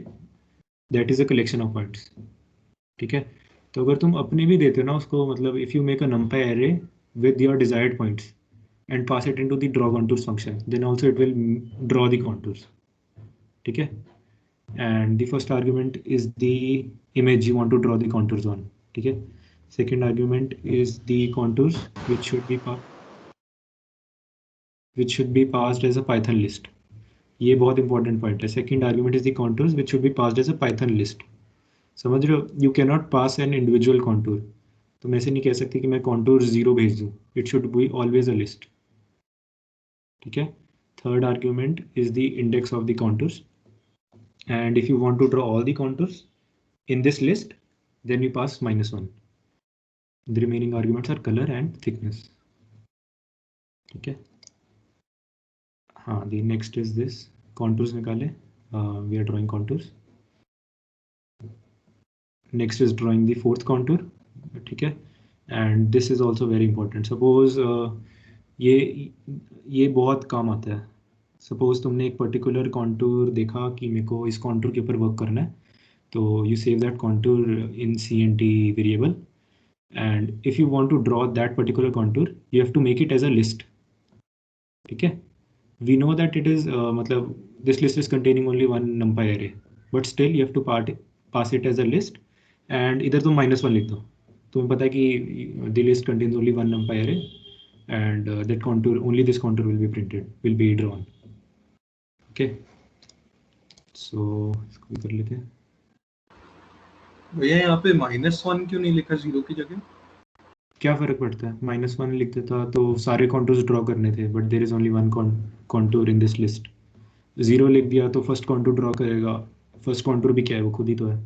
that is a collection of points, ठीक है। तो अगर तुम अपने भी देते हो ना उसको, मतलब if you make a numpy array with your desired points and pass it into the draw contours function, then also it will draw the contours, ठीक है। And the first argument is the image you want to draw the contours on, ठीक है। Second argument is the contours which should be passed as a Python list. ये बहुत important point है। Second argument is the contours which should be passed as a Python list. समझ रहे हो? You can not pass an individual contour. तुम ऐसे नहीं कह सकते कि मैं कॉन्टूर 0 भेज दूँ। It should be always a list, ठीक है। Third argument is the index of the contours, and if you want to draw all the contours in this list, then you pass -1. The remaining arguments are color and thickness, ठीक है। हाँ, the next is this contours निकाले, we are drawing contours. Next is drawing the fourth contour, ठीक है। and this is also very important. Suppose ये बहुत काम आता है। सपोज तुमने एक पर्टिकुलर कॉन्टूर देखा कि मेरे को इस कॉन्टूर के ऊपर वर्क करना है, तो you save that contour in CNT variable, and if you want to draw that particular contour, you have to make it as a list, ठीक है। We know that it is मतलब this list is containing only one numpy array, but still you have to pass it as a list, and इधर तुम -1 लिख दो। तुम्हें पता है कि the list contains only one numpy array, and that contour, only this contour will be drawn, okay। So इसको भी कर लेते हैं। भैया यहाँ पे -1 क्यों नहीं लिखा 0 की जगह? क्या फ़र्क पड़ता है? -1 लिख देता तो सारे कॉन्टूर्स ड्रॉ करने थे, but there is only one contour in this list. 0 लिख दिया तो फर्स्ट कॉन्टूर ड्रॉ करेगा। फर्स्ट कॉन्टूर भी क्या है? वो खुद ही तो है,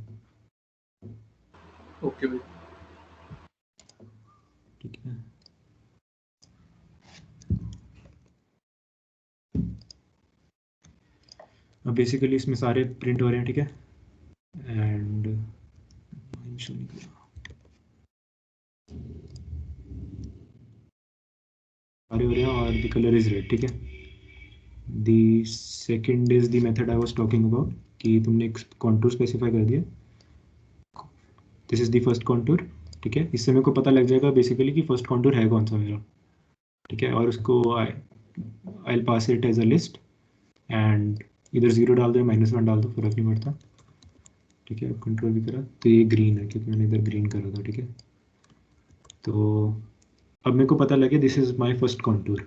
ओके भाई। ठीक है। अब बेसिकली इसमें सारे प्रिंट हो रहे हैं, ठीक है। एंड सारे हो रहे हैं और द कलर इज रेड, ठीक है। The second is the method I was talking about, कि तुमने एक कॉन्टूर स्पेसिफाई कर दिया। This is the first contour, ठीक है। इससे मेरे को पता लग जाएगा बेसिकली कि फर्स्ट कॉन्टूर है कौन सा मेरा, ठीक है। और उसको I pass it as a list, and इधर 0 डाल दो, -1 डाल दो, फर्क नहीं पड़ता, ठीक है। कंट्रोल भी करा तो ये ग्रीन है क्योंकि मैंने इधर ग्रीन करा था, ठीक है। तो अब मेरे को पता लगे this is my first contour,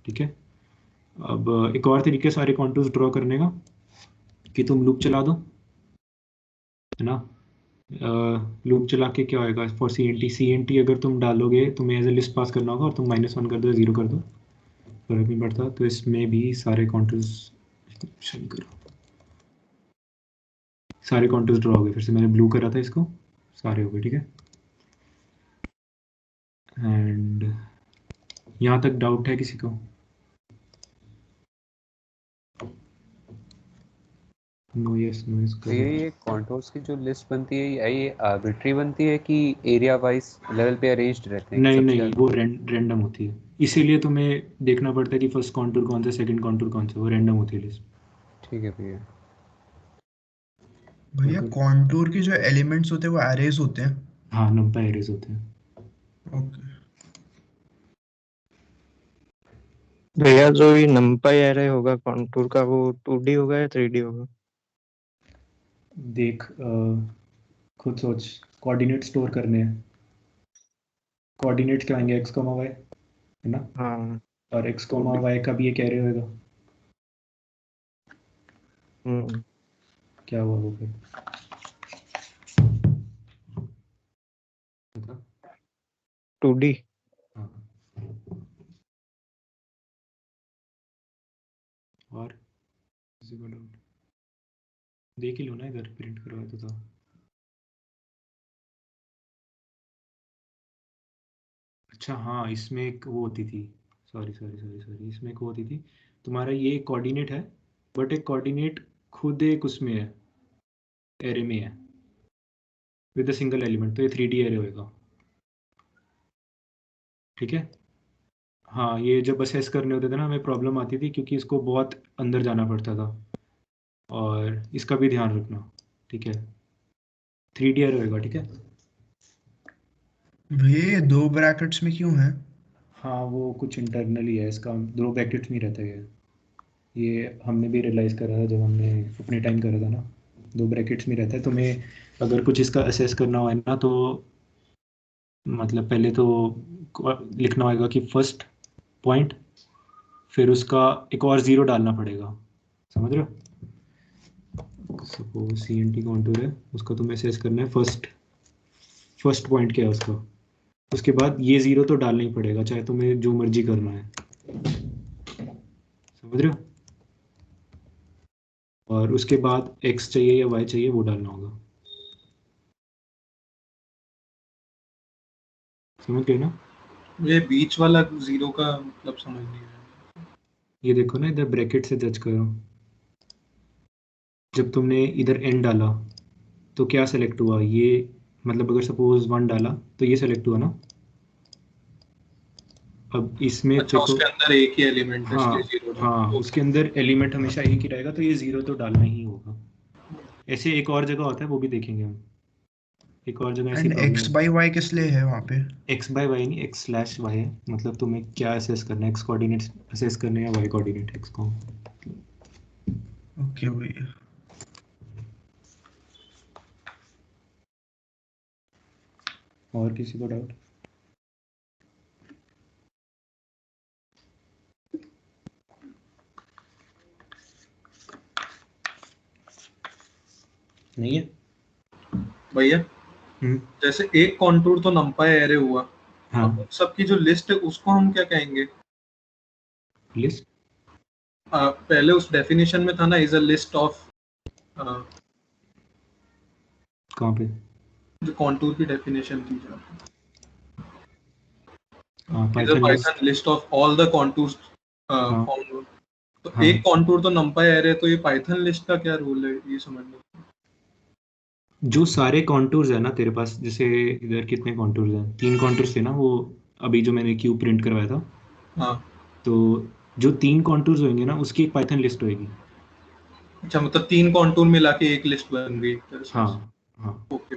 ठीक है। अब एक और तरीके सारे कॉन्टूर्स ड्रॉ करने का कि तुम लूप चला दो, है ना। लूप चला के क्या होएगा फॉर CNT अगर तुम डालोगे, तुम्हें एज ए लिस्ट पास करना होगा, और तुम -1 कर दो, 0 कर दो, फर्क नहीं पड़ता। तो इसमें भी सारे कॉन्टूर्स करो, सारे कॉन्टूर्स ड्रॉ हो गए। फिर से मैंने ब्लू करा था, इसको सारे हो गए, ठीक है। एंड यहाँ तक डाउट है किसी को? No yes no yes. तो ये कॉन्टूर्स की जो लिस्ट बनती है ये आर्बिट्री बनती है कि एरिया वाइज लेवल पे अरेंज्ड रहते हैं? नहीं, वो रैंडम होती है। इसीलिए तुम्हें देखना पड़ता है कि फर्स्ट कॉन्टूर कौन सा, सेकंड कॉन्टूर कौन सा, वो रैंडम होती है लिस्ट, ठीक है भैया। भैया कॉन्टूर के जो एलिमेंट्स होते हैं वो एरेज होते हैं? हाँ, नंपाई एरेज होते हैं। ओके। भैया जो ये नंपाई एरे होगा कॉन्टूर का, वो 2D होगा या 3D होगा? देख खुद सोच, कोऑर्डिनेट स्टोर करने हैं। कोऑर्डिनेट्स क्या आएंगे, x, y, है ना? हाँ। और x, y का भी एक एरे होगा। क्या हुआ वो फिर? बता। 2D। हाँ। और किसी को डाउट? देख ही लो ना, इधर प्रिंट करवाया तो था। अच्छा हाँ, इसमें एक वो होती थी, सॉरी, इसमें एक वो होती थी, तुम्हारा ये कोऑर्डिनेट है बट एक कोऑर्डिनेट खुद एक उसमें है, एरे में है विद अ सिंगल एलिमेंट, तो ये 3D एरे होएगा। ठीक है। हाँ, ये जब असेस करने होते थे ना, हमें प्रॉब्लम आती थी क्योंकि इसको बहुत अंदर जाना पड़ता था, और इसका भी ध्यान रखना। ठीक है, 3D एरे होएगा। ठीक है। भैया ये 2 ब्रैकेट्स में क्यों है? हाँ, वो कुछ इंटरनली है इसका, 2 ब्रैकेट्स में रहता है ये हमने भी रियलाइज़ करा था जब हमने अपने टाइम करा था ना, 2 ब्रैकेट्स में रहता है। तुम्हें अगर कुछ इसका असेस करना हो ना, तो मतलब पहले तो लिखना होगा कि फर्स्ट पॉइंट, फिर उसका एक और 0 डालना पड़ेगा, समझ रहे हो? सपोज CNT कॉन्टूर है, उसका तुम्हें असेस करना है फर्स्ट पॉइंट क्या है उसका, उसके बाद ये 0 तो डालना ही पड़ेगा, चाहे तुम्हें जो मर्जी करना है, समझ रहे हो? और उसके बाद x चाहिए या y चाहिए वो डालना होगा, समझ गए ना? ये बीच वाला 0 का मतलब समझ नहीं आया। ये देखो ना, इधर ब्रैकेट से जज करो, जब तुमने इधर n डाला तो क्या सेलेक्ट हुआ, ये मतलब अगर सपोज 1 डाला तो ये सेलेक्ट हुआ ना। अब इसमें अच्छा, देखो, उसके अंदर एक ही एलिमेंट है हाँ इसलिए 0 हाँ, उसके अंदर एलिमेंट हमेशा एक ही रहेगा, तो ये 0 तो डालना ही होगा। ऐसे एक और जगह होता है, वो भी देखेंगे हम, एक और जगह ऐसी एंड प्रॉब्लम x होती by y किस लिए है वहाँ पे? है। x बाय वाई नहीं, x/y है, मतलब तुम्हें क्या असेस करना है, x कोऑर्डिनेट असेस करने या y कोऑर्डिनेट x को। ओके भैया। और किसी को डाउट? नहीं है भैया? हम्म, जैसे एक कॉन्टूर तो नंपाई एरे हुआ, हाँ, अब सबकी जो लिस्ट है उसको हम क्या कहेंगे? लिस्ट पहले उस डेफिनेशन में था ना, इज अ लिस्ट ऑफ, कहाँ पे? जो कॉन्टूर की डेफिनेशन थी, जो हाँ, is a Python list. Python list of all the contours हाँ फाउंड। तो हाँ, एक कॉन्टूर तो नंपाई एरे, तो ये पाइथन लिस्ट का क्या रूल है, ये समझ नहीं। जो सारे कॉन्टूर्स है ना तेरे पास, जैसे इधर कितने कॉन्टूर्स हैं, 3 कॉन्टूर्स थे ना वो, अभी जो मैंने क्यूब प्रिंट करवाया था, हाँ, तो जो 3 कॉन्टूर्स होंगे ना, उसकी एक पाइथन लिस्ट होगी। अच्छा, मतलब 3 कॉन्टूर मिला के एक लिस्ट बन गई एक तरह से। हाँ हाँ। ओके।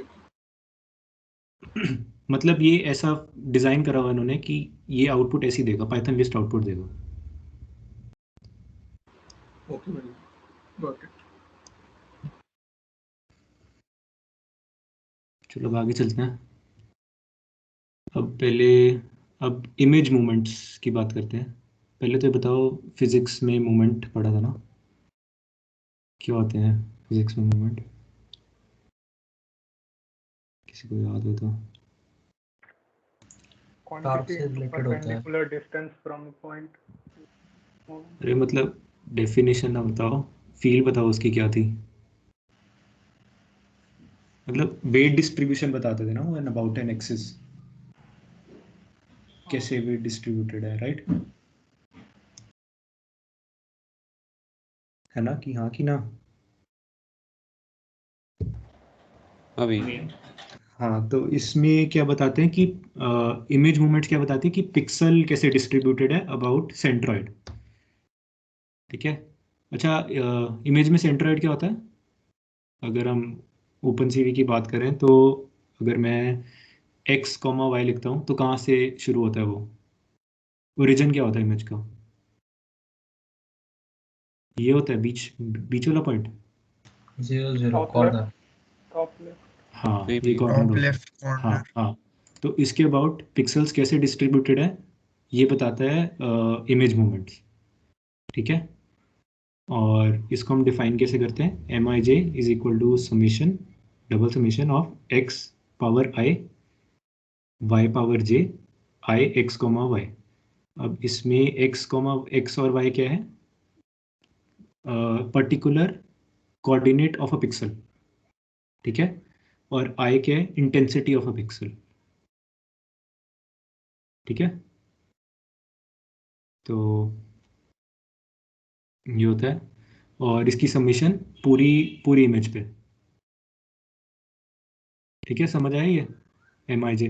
मतलब ये ऐसा डिज़ाइन करा हुआ इन्होंने कि ये आउटपुट ऐसी देगा, पाइथन लिस्ट आउटपुट देगा। ओके भाई, गॉट इट। चलो अब आगे चलते हैं। अब इमेज मूवमेंट्स की बात करते हैं। पहले तो ये बताओ, फिजिक्स में मूवमेंट पढ़ा था ना, क्या होते हैं फिजिक्स में मूवमेंट, किसी को याद हो तो? quantity into perpendicular distance from a point. अरे मतलब डेफिनेशन ना बताओ, फील बताओ उसकी क्या थी। मतलब वेट डिस्ट्रीब्यूशन बताते थे ना वो, एन अबाउट एन एक्सिस, कैसे वेट डिस्ट्रीब्यूटेड है, राइट? है ना, कि हाँ कि ना? अभी हाँ, तो इसमें क्या बताते हैं कि इमेज मूवमेंट क्या बताते हैं कि पिक्सल कैसे डिस्ट्रीब्यूटेड है अबाउट सेंट्रॉइड। ठीक है। अच्छा, इमेज में सेंट्रॉइड क्या होता है? अगर हम ओपन सीवी की बात करें तो, अगर मैं x, y लिखता हूँ तो कहाँ से शुरू होता है वो, ओरिजिन क्या होता है इमेज का? ये होता है बीच बीच वाला point. 0 0 Top corner. Top left. हाँ वही ये भी कॉर्नर टॉप होता है। लेफ्ट हाँ कॉर्नर। हाँ। तो इसके अबाउट पिक्सल्स कैसे डिस्ट्रीब्यूटेड है ये बताता है इमेज मूवमेंट्स। ठीक है, और इसको हम डिफाइन कैसे करते हैं, M I J is equal to summation double summation of X power I Y power J I X comma Y. अब इसमें एक्स और वाई क्या है, particular coordinate of a pixel. ठीक है, और आई क्या है, इंटेंसिटी ऑफ अ पिक्सल। ठीक है, तो ये होता है, और इसकी समीशन पूरी पूरी इमेज पे। ठीक है, समझ आया ये एम आई जे।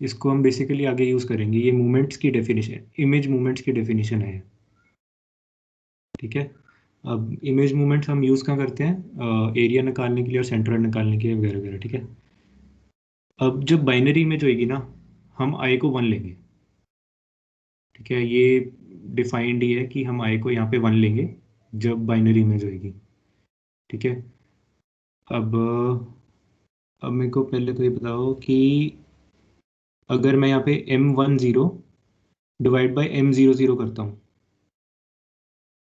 इसको हम बेसिकली आगे यूज करेंगे, ये मूवमेंट्स की डेफिनेशन, इमेज मूवमेंट्स की डेफिनेशन है। ठीक है, अब इमेज मूवमेंट्स हम यूज कहाँ करते हैं, एरिया निकालने के लिए और सेंटर निकालने के लिए वगैरह वगैरह। ठीक है, अब जब बाइनरी इमेज होएगी ना, हम आई को 1 लेंगे। ठीक है, ये डिफाइंड ही है कि हम आई को यहाँ पे 1 लेंगे जब बाइनरी इमेज होएगी। ठीक है, अब मेरे को पहले तो ये बताओ कि अगर मैं यहाँ पे m10 डिवाइड बाई m00 करता हूँ,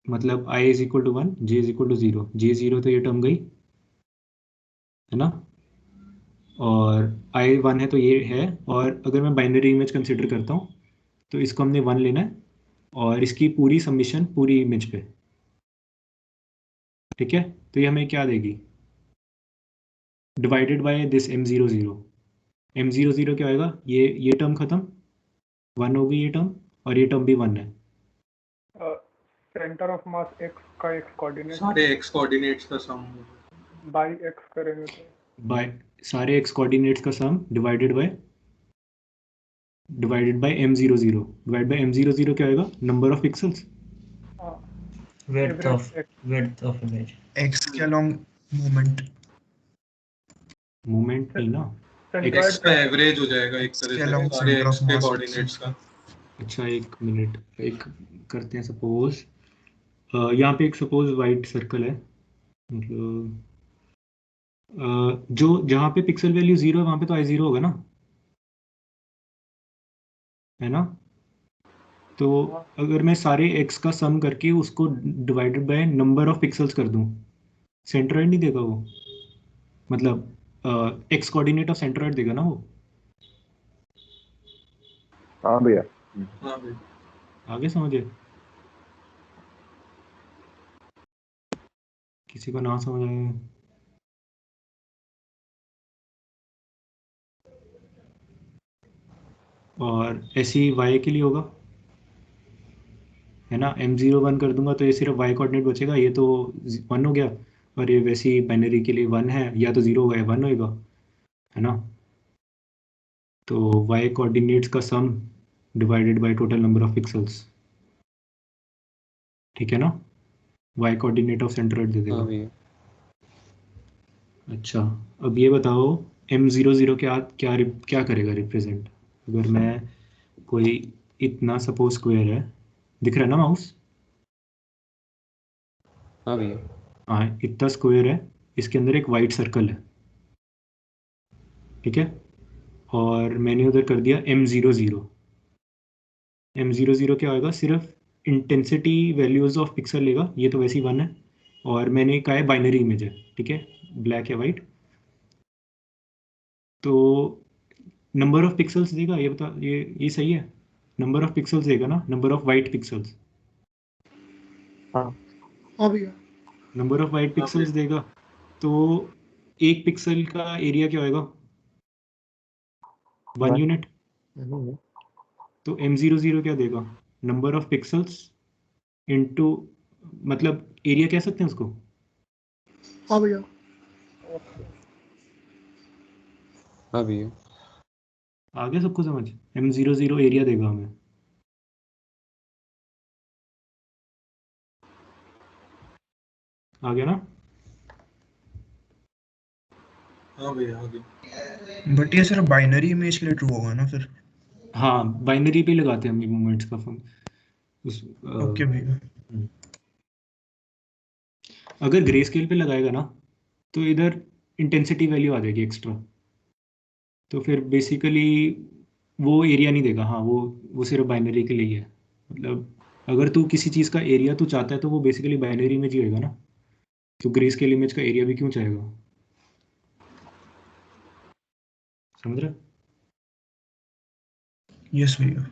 मतलब i is equal to 1, j is equal to 0, j 0 तो ये टर्म गई है ना, और i 1 है तो ये है। और अगर मैं बाइनरी इमेज कंसिडर करता हूँ तो इसको हमने 1 लेना है और इसकी पूरी समीशन पूरी इमेज पे। ठीक है, तो ये हमें क्या देगी, divided by this m00। m00 क्या होएगा, ये टर्म खत्म, 1 होगी ये टर्म, और ये टर्म भी 1 है। सेंटर ऑफ मास x का x कोऑर्डिनेट सारे x कोऑर्डिनेट्स का सम बाई x करेंगे तो बाय सारे x कोऑर्डिनेट्स का सम divided by m00। Divide by m00 क्या होएगा, number of pixels. width of average image। X के अलोंग मूवमेंट। मूवमेंट नहीं ना, x का एवरेज हो जाएगा एक X तरह के से along सारे center x of के mass कोऑर्डिनेट्स pixels का। अच्छा एक मिनट, एक करते हैं सपोज, यहाँ पे एक सपोज वाइट सर्कल है, मतलब जो जहाँ पे पिक्सल वैल्यू 0 है वहाँ पे तो आई 0 होगा ना, है ना। तो अगर मैं सारे x का सम करके उसको divided by number of pixels कर दूं, सेंट्रॉइड नहीं देगा वो, मतलब x कोऑर्डिनेट ऑफ सेंट्रॉइड देगा ना वो। हाँ भैया। हाँ भाई, आगे समझे, किसी को ना समझ आए। और ऐसे ही y के लिए होगा, है ना, m01 कर दूंगा तो ये सिर्फ y कोऑर्डिनेट बचेगा, ये तो 1 हो गया, और ये वैसे ही बाइनरी के लिए 1 है, या तो 0 होगा या 1 होएगा, है ना। तो y कोऑर्डिनेट्स का सम divided by total number of pixels. ठीक है ना, y कोऑर्डिनेट ऑफ सेंट्रॉइड दे हाँ देगा। भैया। अच्छा, अब ये बताओ m00 क्या क्या क्या करेगा रिप्रेजेंट, अगर मैं कोई इतना सपोज स्क्वायर है, दिख रहा है ना माउस, हाँ भैया। हाँ इतना स्क्वायर है, इसके अंदर एक वाइट सर्कल है। ठीक है, और मैंने उधर कर दिया m00। m00 क्या होगा, सिर्फ इंटेंसिटी वैल्यूज ऑफ पिक्सल लेगा, ये तो वैसे ही 1 है, और मैंने कहा है बाइनरी इमेज है। ठीक है, ब्लैक या वाइट, तो नंबर ऑफ पिक्सल्स देगा, ये बता, ये सही है, नंबर ऑफ पिक्सल्स देगा ना, नंबर ऑफ वाइट पिक्सल्स, हाँ भैया। नंबर ऑफ वाइट पिक्सल्स देगा। तो एक पिक्सल का एरिया क्या होएगा, 1 यूनिट। तो m00 क्या देगा, नंबर ऑफ पिक्सल्स इनटू, मतलब एरिया कह सकते हैं उसको। हाँ भैया। हाँ भैया। आ गया सबको समझ, m00 एरिया देगा हमें। आ गया ना। हाँ भैया, हाँ भैया। बट ये सिर्फ बाइनरी इमेज के लिए ट्रू होगा ना फिर। हाँ बाइनरी पे लगाते हैं हम ये मूवमेंट्स का उस ओके भैया। अगर ग्रे स्केल पे लगाएगा ना तो इधर इंटेंसिटी वैल्यू आ जाएगी एक्स्ट्रा, तो फिर बेसिकली वो एरिया नहीं देगा। हाँ वो सिर्फ बाइनरी के लिए है। मतलब अगर तू किसी चीज़ का एरिया तू चाहता है तो वो बेसिकली बाइनरी में ही होएगा ना, तो ग्रे स्केल इमेज का एरिया भी क्यों चाहेगा? समझ रहा? यस भैया।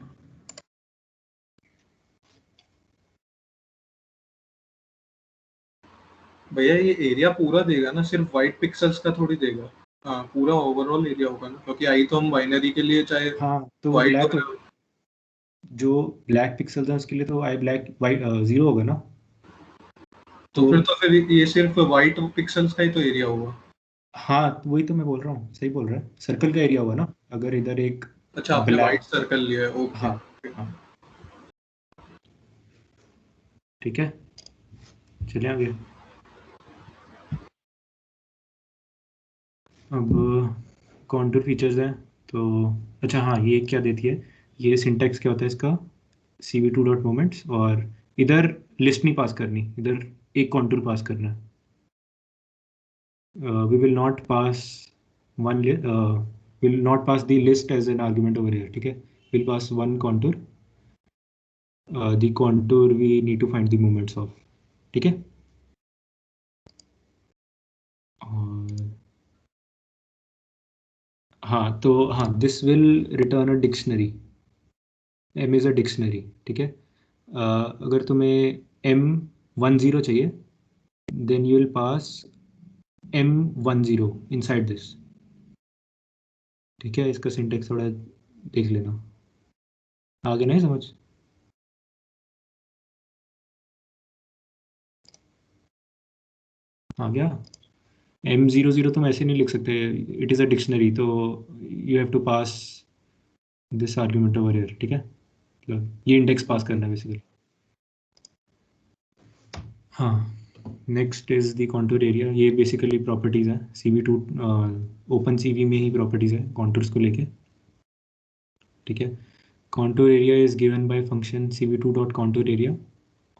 भैया ये एरिया पूरा देगा ना, सिर्फ वाइट पिक्सल्स का थोड़ी देगा। हाँ पूरा ओवरऑल एरिया होगा ना, क्योंकि आई तो हम बाइनरी के लिए चाहे हाँ तो वाइट ब्लैक, जो ब्लैक पिक्सल्स हैं उसके लिए तो आई ब्लैक वाइट 0 होगा ना। तो फिर ये सिर्फ वाइट पिक्सल्स का ही तो एरिया होगा। हाँ तो वही तो मैं बोल रहा हूँ, सही बोल रहा है, सर्कल का एरिया होगा ना। अगर इधर एक अच्छा आपने ब्लैक, वाइट सर्कल लिया है, ओके। हाँ हाँ ठीक है, चलिए आगे। अब कॉन्टूर फीचर्स हैं तो अच्छा हाँ, ये क्या देती है, ये सिंटैक्स क्या होता है इसका, cv2.moments, और इधर लिस्ट नहीं पास करनी, इधर एक कॉन्टूर पास करना है। We will not pass one will not pass the list as an argument over here, ठीक है, we'll pass one contour, the contour we need to find the moments of, ठीक है। और हाँ तो हाँ, this will return a dictionary, m is a dictionary, ठीक है। अगर तुम्हें m10 चाहिए then you will pass m10 inside this, ठीक है। इसका सिंटेक्स थोड़ा देख लेना, आगे नहीं समझ। आ गया? m00 तुम ऐसे नहीं लिख सकते, इट इज़ अ डिक्शनरी, तो you have to pass this argument over here, ठीक है। मतलब ये इंडेक्स पास करना है बेसिकली। हाँ, next is the contour area. ये बेसिकली प्रॉपर्टीज़ हैं CV2, ओपन CV में ही प्रॉपर्टीज़ है कॉन्टूर्स को लेके, ठीक है। Contour area is given by function CV2.contour area,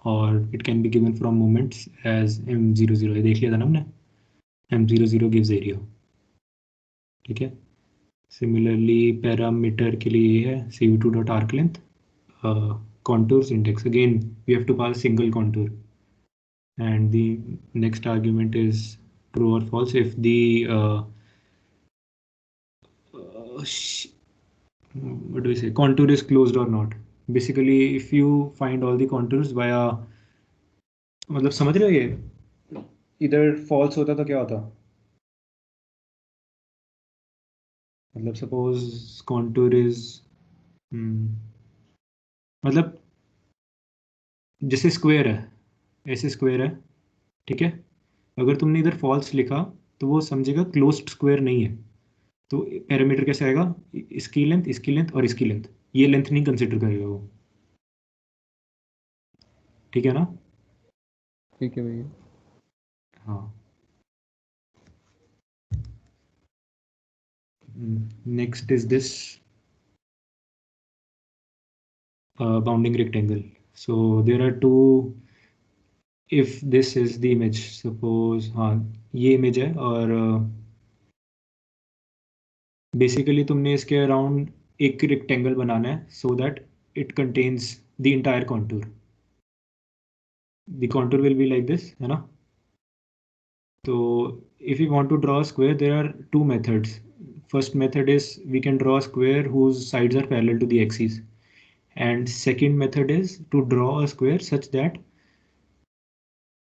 और it can be given from moments as m00, ये देख लिया था ना हमने, m00 गिव्स एरिया, ठीक है। सिमिलरली पैरामीटर के लिए ये है CV2.arclength, contours index, again we have to pass single contour, and the next argument is true or false if the what do we say, contour is closed or not. Basically if you find all the contours via, मतलब समझ रहे हो, ये इधर false होता तो क्या होता, मतलब सपोज contour is मतलब जैसे स्क्वायर है, ऐसे स्क्वायर है, ठीक है। अगर तुमने इधर फॉल्स लिखा तो वो समझेगा क्लोज्ड स्क्वायर नहीं है, तो पैरामीटर कैसे आएगा, इसकी लेंथ और इसकी लेंथ, ये लेंथ नहीं कंसिडर करेगा वो, ठीक है ना। ठीक है भैया। हाँ, next is this bounding rectangle. So there are two, if this is the image, suppose हाँ ये इमेज है, और बेसिकली तुमने इसके अराउंड एक रेक्टेंगल बनाना है so that it contains the entire contour. The contour will be like this, है ना। तो if you want to draw a square, there are two methods. First method is we can draw a square whose sides are parallel to the axis, and second method is to draw a square such that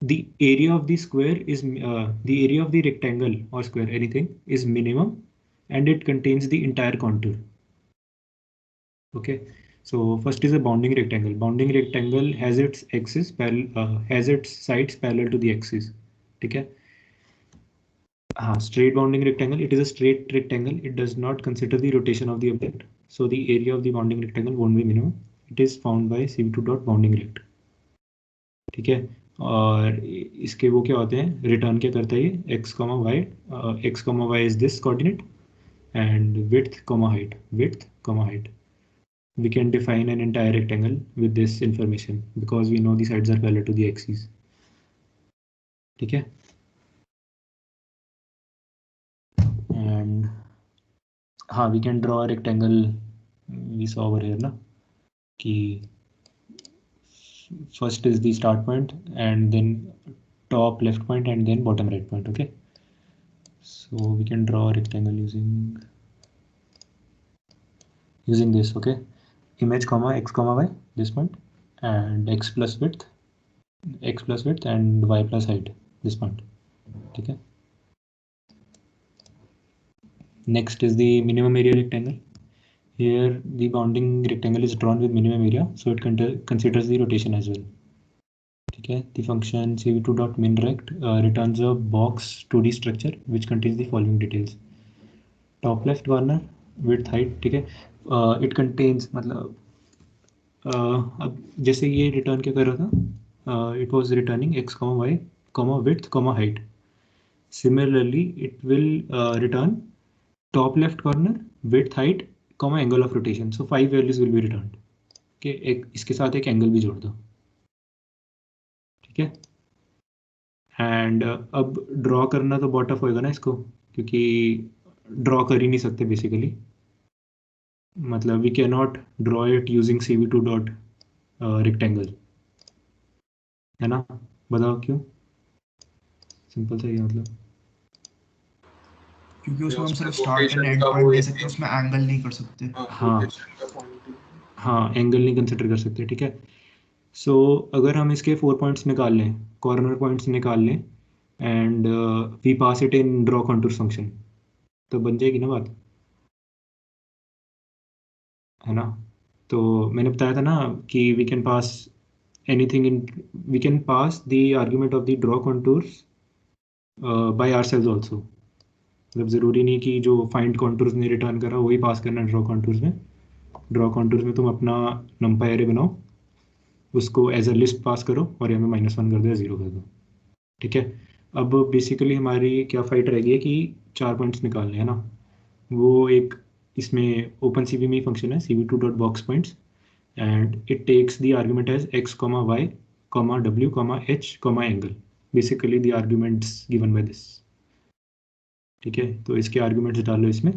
the area of the square is the area of the rectangle or square, anything, is minimum and it contains the entire contour. Okay, so first is a bounding rectangle. Bounding rectangle has its axis has its sides parallel to the axis, ठीक है। हाँ, straight bounding rectangle, it is a straight rectangle, it does not consider the rotation of the object, so the area of the bounding rectangle won't be minimum, it is found by CV2.bounding-rect, ठीक है। और इसके वो क्या होते हैं, return क्या करता है ये, x, y, x, y is this coordinate and width, height, we can define an entire rectangle with this information because we know the sides are parallel to the axes. ठीक है? And हाँ, we can draw a rectangle. We saw over here ना कि first is the start point and then top left point and then bottom right point. Okay, so we can draw a rectangle using this. Okay, image comma x comma y, this point, and x plus width and y plus height, this point. Okay, next is the minimum area rectangle. Here the bounding rectangle is drawn with minimum area, so it considers the rotation as well. Okay, the function cv2.minrect returns a box 2D structure which contains the following details: top left corner, width, height. ठीक है, it contains मतलब अब जैसे ये return क्या कर रहा था, it was returning x, y, width, height. Similarly, it will return top left corner, width, height, angle of rotation. So 5 values will be returned. Okay, इसके साथ एक एंगल भी जोड़ दो. ठीक है, एंड अब ड्रॉ करना तो बॉट ऑफ होएगा ना इसको, क्योंकि ड्रॉ कर ही नहीं सकते बेसिकली. मतलब we can not draw it using cv2 dot rectangle, है ना? बताओ क्यों? सिंपल सा ही मतलब क्योंकि उसमें हम सिर्फ स्टार्ट एंड एंड पॉइंट दे सकते हैं, उसमें एंगल नहीं कर सकते. हाँ, एंगल नहीं कंसिडर कर सकते. ठीक है, सो अगर हम इसके 4 पॉइंट्स निकाल लें, कॉर्नर पॉइंट्स निकाल लें and we pass it in draw contour function, तो बन जाएगी ना बात, है ना? तो मैंने बताया था ना कि we can pass anything in, we can pass the argument of the draw contours by ourselves also. मतलब ज़रूरी नहीं कि जो फाइंड कॉन्टूर्स ने रिटर्न करा वही पास करना ड्रॉ कॉन्टूर्स में. ड्रॉ कॉन्टूर्स में तुम अपना नंपाई एरे बनाओ, उसको एज अ लिस्ट पास करो और यहाँ में -1 कर दो या 0 कर दो. ठीक है, अब बेसिकली हमारी क्या फाइट रहेगी है कि 4 पॉइंट्स निकालने हैं ना. वो एक इसमें ओपन सीवी में ही फंक्शन है cv2 dot box points and it takes the argument as x, y, w, h, angle. Basically the arguments given by this. ठीक है, तो इसके आर्ग्यूमेंट्स डालो इसमें,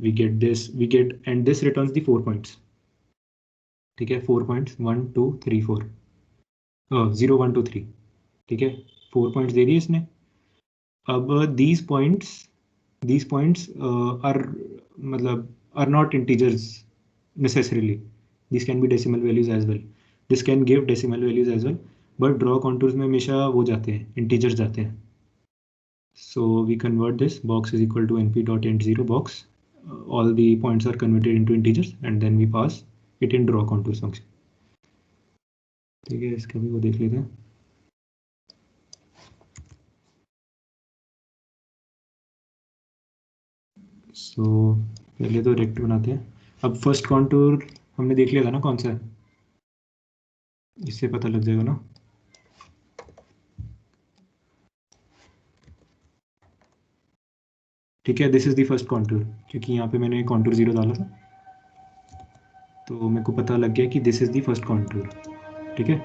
we get and this returns the 4 points. ठीक है, 4 पॉइंट्स 1 2 3 4 0 1 2 3. ठीक है, 4 पॉइंट्स दे दिए इसने. अब these points are not integers necessarily. These can be decimal values as well. This can give decimal values as well, but draw contours में हमेशा वो जाते हैं, integers जाते हैं. So we convert this box is equal to np dot int 0 box. All the points are converted into integers and then we pass it in draw contours function. ठीक है, इसका भी वो देख लेते हैं. So पहले तो रेक्ट बनाते हैं. अब फर्स्ट कॉन्टूर हमने देख लिया था ना कौन सा है, इससे पता लग जाएगा ना. ठीक है, this is the first contour, क्योंकि यहाँ पे मैंने कॉन्टूर 0 डाला था तो मेरे को पता लग गया कि this is the first contour. ठीक है,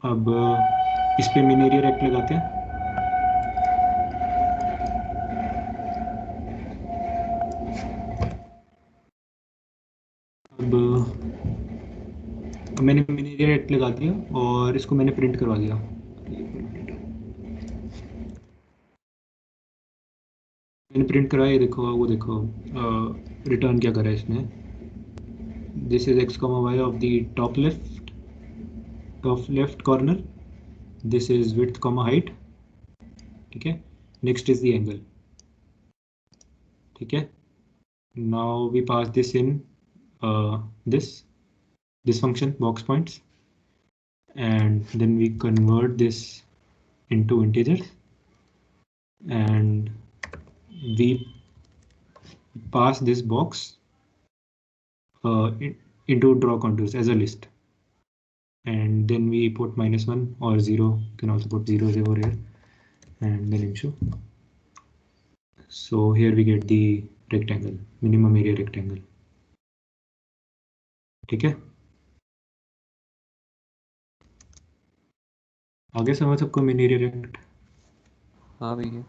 अब इस पे मिनी एरिया रेक्ट लगाते हैं. अब मैंने मिनी एरिया रेक्ट लगा दिया और इसको मैंने प्रिंट करवा दिया. मैंने प्रिंट कराया, ये देखो, वो देखो रिटर्न क्या करा है इसने. This is x, y of the top left corner. This is width, height. ठीक है, नेक्स्ट इज द एंगल. ठीक है, now we pass this in this function box points and then we convert this into integers and we pass this box into draw contours as a list and then we put -1 or 0. You can also put 0 over here and then issue. So here we get the rectangle, minimum area rectangle. ठीक है, आगे समझ सबको मिन area rect? हाँ भैया।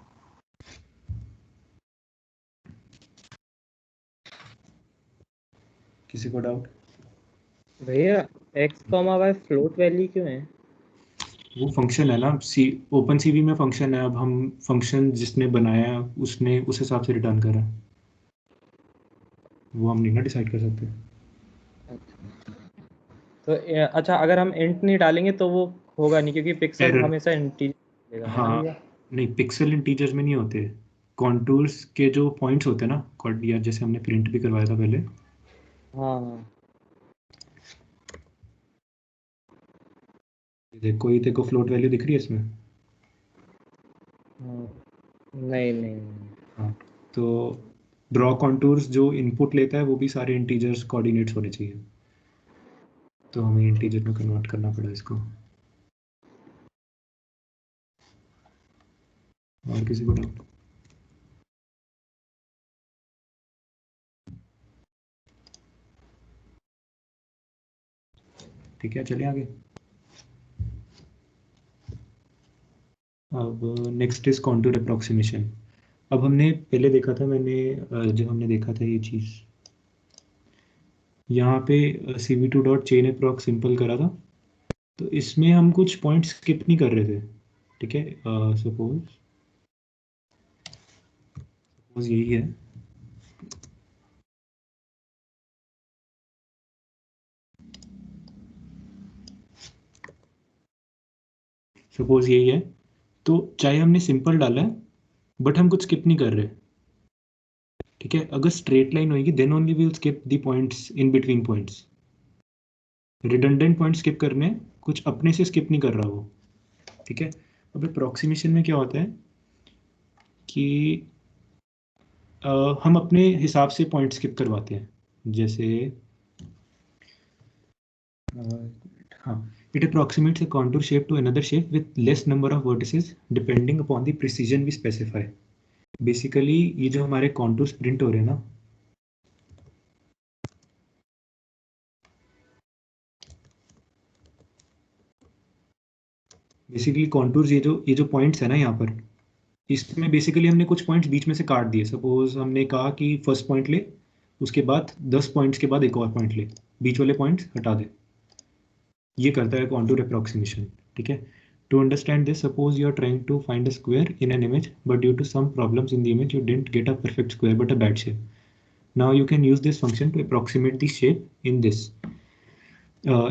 किसी को डाउट? भैया x, y फ्लोट वैल्यू क्यों है? वो फंक्शन है ना, ओपन सीवी में फंक्शन है। अब हम फंक्शन जिसने बनाया उसने उस हिसाब से रिटर्न करा, वो हम नहीं ना डिसाइड कर सकते। तो अच्छा, अगर हम इंट नहीं डालेंगे तो वो होगा नहीं, क्योंकि पिक्सल Error. हमेशा इंटीजर देगा, है ना हाँ, भैया? नहीं, पिक्सल इंटीजर्स में नहीं होते, कॉन्टूर्स के जो पॉइंट्स होते हैं ना, या जैसे हमने प्रिंट भी करवाया था पहले। हाँ हाँ। देखो, ये देखो फ्लोट वैल्यू दिख रही है इसमें। नहीं नहीं। हाँ, तो ड्रॉ कॉन्टूर्स जो इनपुट लेता है वो भी सारे इंटीजर्स कोऑर्डिनेट्स होने चाहिए, तो हमें इंटीजर में कन्वर्ट करना पड़ा इसको। और किसी को डाउट? ठीक है, चलिए आगे। अब नेक्स्ट इज कॉन्टूर अप्रोक्सीमेशन। अब हमने पहले देखा था, जब हमने देखा था ये चीज़, यहाँ पे cv2 dot chain approx simple करा था, तो इसमें हम कुछ पॉइंट स्किप नहीं कर रहे थे। ठीक है, सपोज यही है, सपोज यही है, तो चाहे हमने सिंपल डाला है बट हम कुछ स्किप नहीं कर रहे। ठीक है, अगर स्ट्रेट लाइन होगी then only we will skip the points in between points. Redundant point skip करने, कुछ अपने से स्किप नहीं कर रहा वो। ठीक है, अब अप्रोक्सीमेशन में क्या होता है कि हम अपने हिसाब से पॉइंट स्किप करवाते हैं। जैसे हाँ, it approximates a contour shape to another shape with less number of vertices depending upon the precision we specify. Basically ये जो हमारे कॉन्टूर्स प्रिंट हो रहे हैं ना, बेसिकली कॉन्टूर्स, ये जो पॉइंट्स है ना यहाँ पर, इसमें बेसिकली हमने कुछ पॉइंट्स बीच में से काट दिए। सपोज हमने कहा कि फर्स्ट पॉइंट ले, उसके बाद 10 पॉइंट्स के बाद एक और पॉइंट ले, बीच वाले पॉइंट्स हटा दे। ये करता है कॉन्टूर अप्रोक्सीमेशन। ठीक है, to understand this, suppose you are trying to find a square in an image, but due to some problems in the image you didn't get a perfect square but a bad shape. Now you can use this function to approximate the shape in this.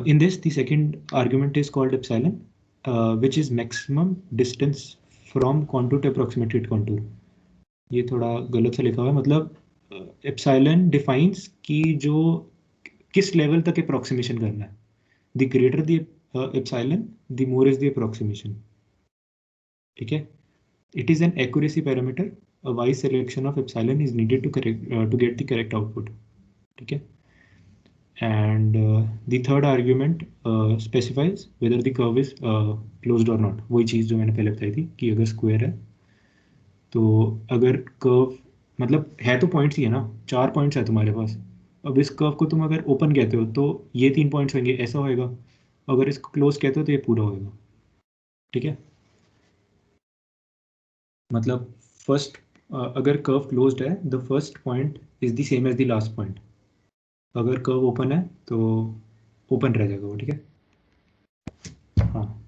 In this, the second argument is called epsilon, which is maximum distance from contour to approximated contour. ये थोड़ा गलत से लिखा हुआ है, मतलब epsilon defines कि जो किस लेवल तक अप्रोक्सीमेशन करना है। The greater the epsilon, the more is the approximation. ठीक है, it is an accuracy parameter. A wise selection of epsilon is needed to get the correct output. ठीक है, and the third argument specifies whether the curve is closed or not. वही चीज़ जो मैंने पहले बताई थी कि अगर स्क्वायर है तो अगर कर्व, मतलब है तो पॉइंट्स ही है ना, 4 पॉइंट्स है तुम्हारे पास। अब इस कर्व को तुम अगर ओपन कहते हो तो ये 3 पॉइंट्स होंगे, ऐसा होएगा। अगर इसको क्लोज कहते हो तो ये पूरा होएगा। ठीक है, मतलब फर्स्ट, अगर कर्व क्लोज्ड है, the first point is the same as the last point. अगर कर्व ओपन है तो ओपन रह जाएगा वो। ठीक है, हाँ।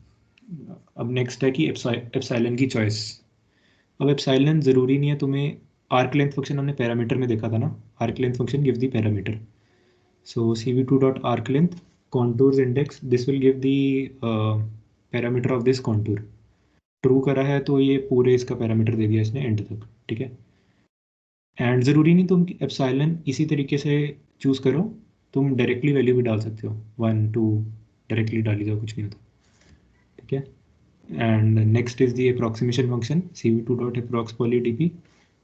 अब नेक्स्ट है कि एप्सिलॉन की चॉइस। अब एप्सिलॉन ज़रूरी नहीं है तुम्हें, आर्क लेंथ फंक्शन हमने पैरामीटर में देखा था ना, arc length function gives the parameter. So cv2 dot arc length contours index, this will give the parameter of this contour. True करा है तो ये पूरे इसका पैरामीटर दे दिया इसने एंड तक। ठीक है, एंड ज़रूरी नहीं तुम एप्सिलॉन इसी तरीके से चूज़ करो, तुम डायरेक्टली वैल्यू भी डाल सकते हो, 1 2 डायरेक्टली डाली जाओ, कुछ नहीं होता। ठीक है, and next is the approximation function cv2 dot approx poly dp.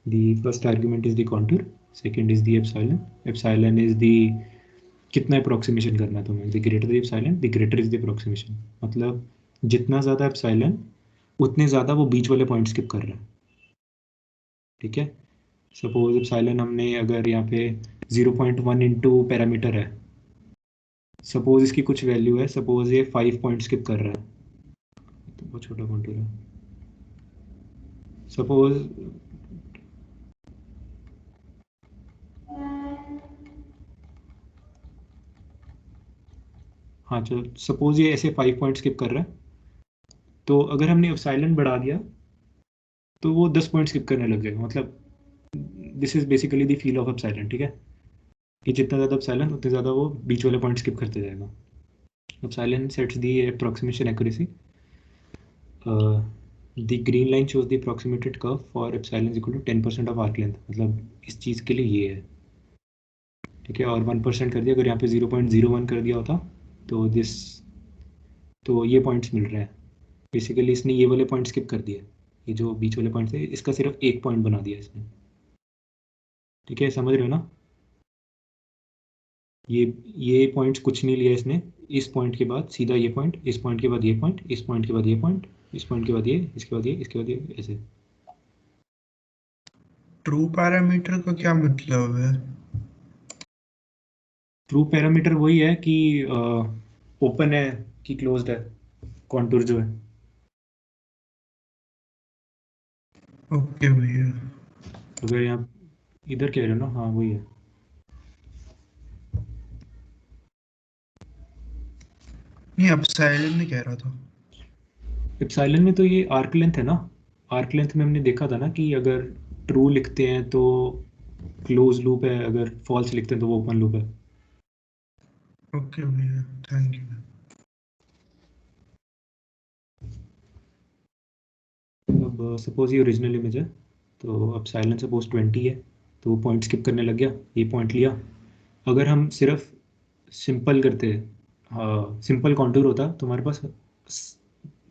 The first argument is the contour, second is the epsilon. Epsilon is the कितना approximation करना है तुम्हें, the greater the epsilon the greater is the approximation. मतलब जितना ज़्यादा epsilon उतने ज़्यादा वो बीच वाले पॉइंट स्किप कर रहा है। ठीक है, सपोज एप्सिलॉन हमने अगर यहाँ पे 0.1 इंटू पैरामीटर है, सपोज इसकी कुछ वैल्यू है, सपोज ये 5 पॉइंट स्किप कर रहा है, तो बहुत छोटा कॉन्टूर है, सपोज हाँ चलो सपोज ये ऐसे 5 पॉइंट स्किप कर रहा है, तो अगर हमने एप्सिलॉन बढ़ा दिया तो वो 10 पॉइंट स्किप करने लग जाएगा। मतलब this is basically the feel of epsilon, ठीक है, कि जितना ज़्यादा एप्सिलॉन उतने ज़्यादा वो बीच वाले पॉइंट स्किप करते जाएगा। Epsilon sets the approximation accuracy, the green line shows the approximated curve for epsilon is equal to 10% of arc length, मतलब इस चीज़ के लिए ये है, ठीक है। और 1% कर दिया, अगर यहाँ पे 0.01 कर दिया होता तो दिस, तो ये पॉइंट्स मिल रहे हैं। बेसिकली इसने ये वाले पॉइंट स्किप कर दिए, ये जो बीच वाले पॉइंट थे इसका सिर्फ एक पॉइंट बना दिया इसने, ठीक है, समझ रहे हो ना। ये पॉइंट्स कुछ नहीं लिया इसने, इस पॉइंट के बाद सीधा ये पॉइंट, इस पॉइंट के बाद ये पॉइंट, इस पॉइंट के बाद ये पॉइंट, इस पॉइंट के बाद ये, इसके बाद ये, इसके बाद ये, ऐसे। ट्रू पैरामीटर का क्या मतलब है? ट्रू पैरामीटर वही है कि ओपन है कि क्लोज्ड है कॉन्टूर जो है। ओके भैया। अगर यहाँ इधर कह रहे हो ना, हाँ वही है। नहीं, एप्सिलॉन नहीं कह रहा था। एप्सिलॉन में तो ये आर्क लेंथ है ना, आर्क लेंथ में हमने देखा था ना कि अगर ट्रू लिखते हैं तो क्लोज लूप है, अगर फॉल्स लिखते हैं तो वो ओपन लूप है। ओके भैया, थैंक यू। अब सपोज ये ओरिजिनल इमेज है, तो अब साइलेंस सपोज 20 है, तो वो पॉइंट स्किप करने लग गया, ये पॉइंट लिया। अगर हम सिर्फ सिंपल करते, हाँ सिंपल कॉन्टूर होता तो हमारे पास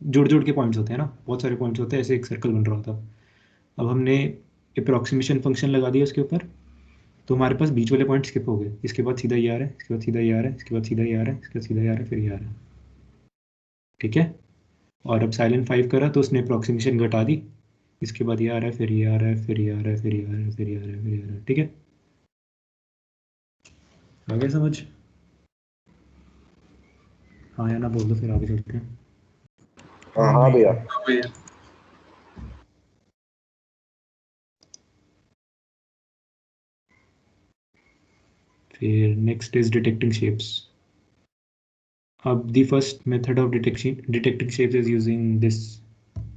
जुड़ जुड़ के पॉइंट्स होते हैं ना, बहुत सारे पॉइंट्स होते हैं, ऐसे एक सर्कल बन रहा होता। अब हमने अप्रॉक्सीमेशन फंक्शन लगा दिया उसके ऊपर, तो हमारे पास बीच वाले पॉइंट स्किप हो गए, इसके बाद सीधा ये आ रहा है, इसके बाद सीधा ये आ रहा है, इसके बाद सीधा ये आ रहा है, इसके बाद सीधा ये आ रहा है, फिर ये आ रहा है, ठीक है। और अब साइलेंट 5 करा तो उसने अप्रॉक्सीमेशन घटा दी, इसके बाद ये आ रहा है, फिर ये आ रहा है, फिर ये आ रहा है, फिर ये आ रहा है, फिर ये आ रहा है, फिर ये आ रहा है, ठीक है। आगे समझ, हाँ या ना बोल दो, फिर आगे चलते हैं। हाँ भैया। भैया फिर नेक्स्ट इज डिटेक्टिंग शेप्स। अब the first method of detecting shapes is using this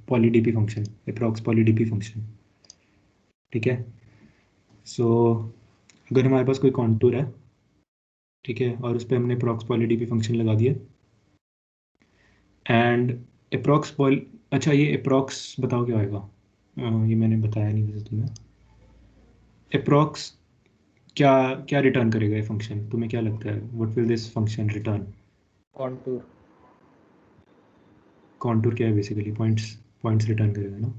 polydp function, approx polydp function, ठीक है। सो अगर हमारे पास कोई कॉन्टूर है, ठीक है, और उस पर हमने approx polydp फंक्शन लगा दिया, एंड approx poly, अच्छा ये approx बताओ क्या होएगा, ये मैंने बताया नहीं वैसे तुम्हें। approx क्या क्या रिटर्न करेगा ये फंक्शन, तुम्हें क्या लगता है, what will this function return? Contour. Contour क्या है, बेसिकली पॉइंट्स, पॉइंट्स रिटर्न करेगा ना।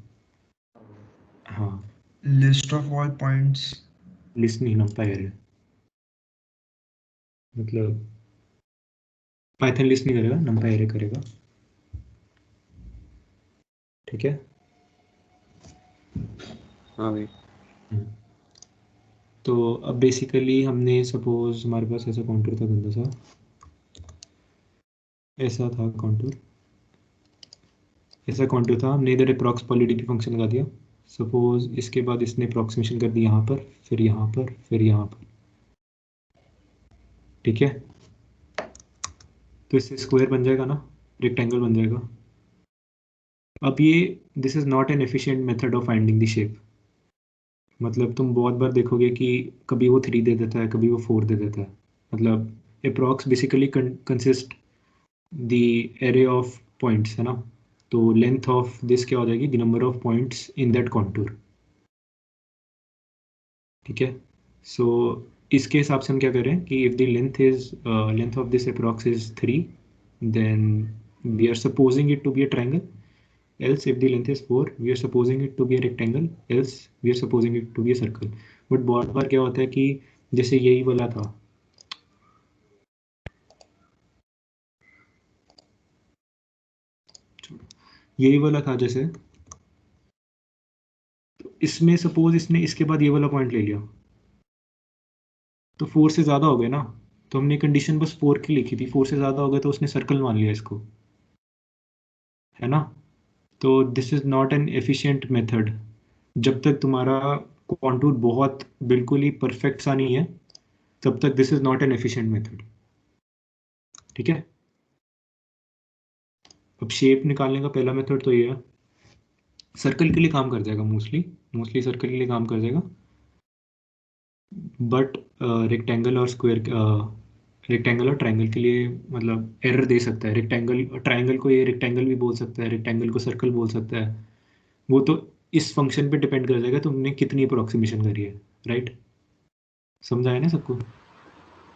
हाँ, list of all points. List नहीं, नंपायर है, मतलब पाइथन लिस्ट नहीं करेगा, नंपायर करेगा, ठीक है। हाँ भाई। तो अब बेसिकली हमने सपोज हमारे पास ऐसा कॉन्टूर था, गंदा सा ऐसा था कॉन्टूर, ऐसा कॉन्टूर था, हमने इधर अप्रॉक्स पॉलीडीपी फंक्शन लगा दिया। सपोज इसके बाद इसने अप्रॉक्सीमेशन कर दी यहाँ पर, फिर यहाँ पर, फिर यहाँ पर, ठीक है। तो इससे स्क्वायर बन जाएगा ना, रेक्टेंगल बन जाएगा। अब ये this is not an efficient method of finding the shape, मतलब तुम बहुत बार देखोगे कि कभी वो 3 दे देता है, कभी वो 4 दे देता है। मतलब approx basically consist the array of points, है ना, तो लेंथ ऑफ दिस क्या हो जाएगी, the number of points in that contour, ठीक है। सो इसके हिसाब से हम क्या करें कि if the length of this approx is 3, then we are supposing it to be a triangle, else if the length is 4 we are supposing it to be a rectangle, else we are supposing it to be a circle। But बहुत बार क्या होता है कि जैसे यही वाला था, यही वाला था जैसे, इसमें सपोज इसने इसके बाद ये वाला पॉइंट ले लिया, तो 4 से ज़्यादा हो गया ना, तो हमने कंडीशन बस 4 की लिखी थी, 4 से ज़्यादा हो गया तो उसने सर्कल मान लिया इसको, है ना। तो this is not an efficient method. जब तक तुम्हारा कॉन्टूर बहुत बिल्कुल ही परफेक्ट सा नहीं है, तब तक this is not an efficient method, ठीक है। अब शेप निकालने का पहला मेथड तो ये है, सर्कल के लिए काम कर जाएगा, मोस्टली सर्कल के लिए काम कर जाएगा, बट रेक्टेंगल और रेक्टेंगल और ट्रायंगल के लिए मतलब एरर दे सकता है। ट्रायंगल को ये रेक्टेंगल भी बोल सकता है, रेक्टेंगल को सर्कल बोल सकता है। वो तो इस फंक्शन पे डिपेंड कर जाएगा तुमने कितनी अप्रोक्सीमेशन करी है, राइट। समझ आया ना सबको?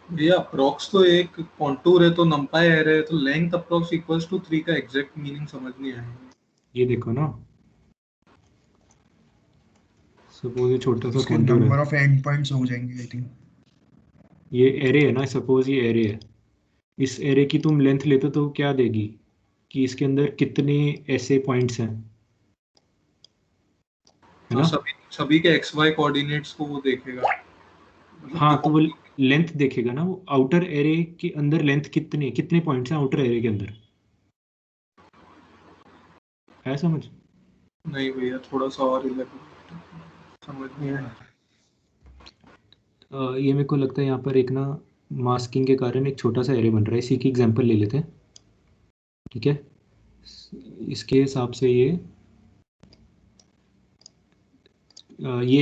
भैया अप्रोक्स तो एक कॉन्टूर है, तो नंपाई एरे है, तो लेंथ अप्रोक्स इक्वल्स टू 3 का एग्जैक्ट मीनिंग समझ नहीं आया। ये देखो ना, सपोज ये छोटा सा उसके कॉन्टूर नंबर है, ऑफ एंड पॉइंट्स हो जाएंगे आई थिंक। ये एरे है ना, सपोज ये एरे है, इस एरे की तुम लेंथ लेते तो क्या देगी कि इसके अंदर कितने ऐसे पॉइंट्स हैं, है तो ना। सभी के एक्स वाई कोऑर्डिनेट्स को वो देखेगा, मतलब हाँ, जो तो वो लेंथ देखेगा ना, वो आउटर एरे के अंदर लेंथ कितने कितने पॉइंट्स हैं आउटर एरे के अंदर, है समझ? नहीं भैया थोड़ा सा और समझ नहीं आया। ये मेरे को लगता है यहाँ पर एक ना मास्किंग के कारण एक छोटा सा एरे बन रहा है, इसी की एग्जांपल ले लेते हैं, ठीक है। इसके हिसाब से ये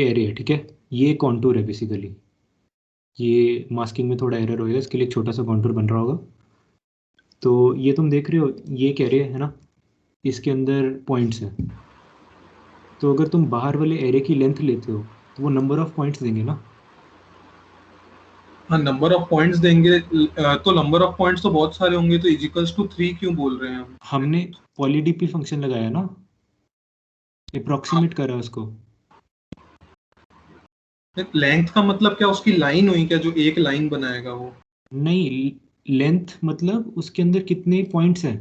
एरे है, ठीक है, ये कॉन्टूर है बेसिकली। ये मास्किंग में थोड़ा एरर होएगा, इसके लिए एक छोटा सा कॉन्टूर बन रहा होगा। तो ये तुम देख रहे हो, ये एक एरे है ना, इसके अंदर पॉइंट्स हैं। तो अगर तुम बाहर वाले एरे की लेंथ लेते हो तो वो नंबर ऑफ पॉइंट्स देंगे ना। हाँ नंबर ऑफ पॉइंट्स देंगे, तो नंबर ऑफ पॉइंट्स तो बहुत सारे होंगे, तो इज इक्वल्स टू 3 क्यों बोल रहे हैं हम? हमने पॉलीडीपी फंक्शन लगाया ना, अप्रोक्सीमेट करा उसको। लेंथ का मतलब क्या, उसकी लाइन हुई क्या, जो एक लाइन बनाएगा वो? नहीं, लेंथ मतलब उसके अंदर कितने पॉइंट्स हैं।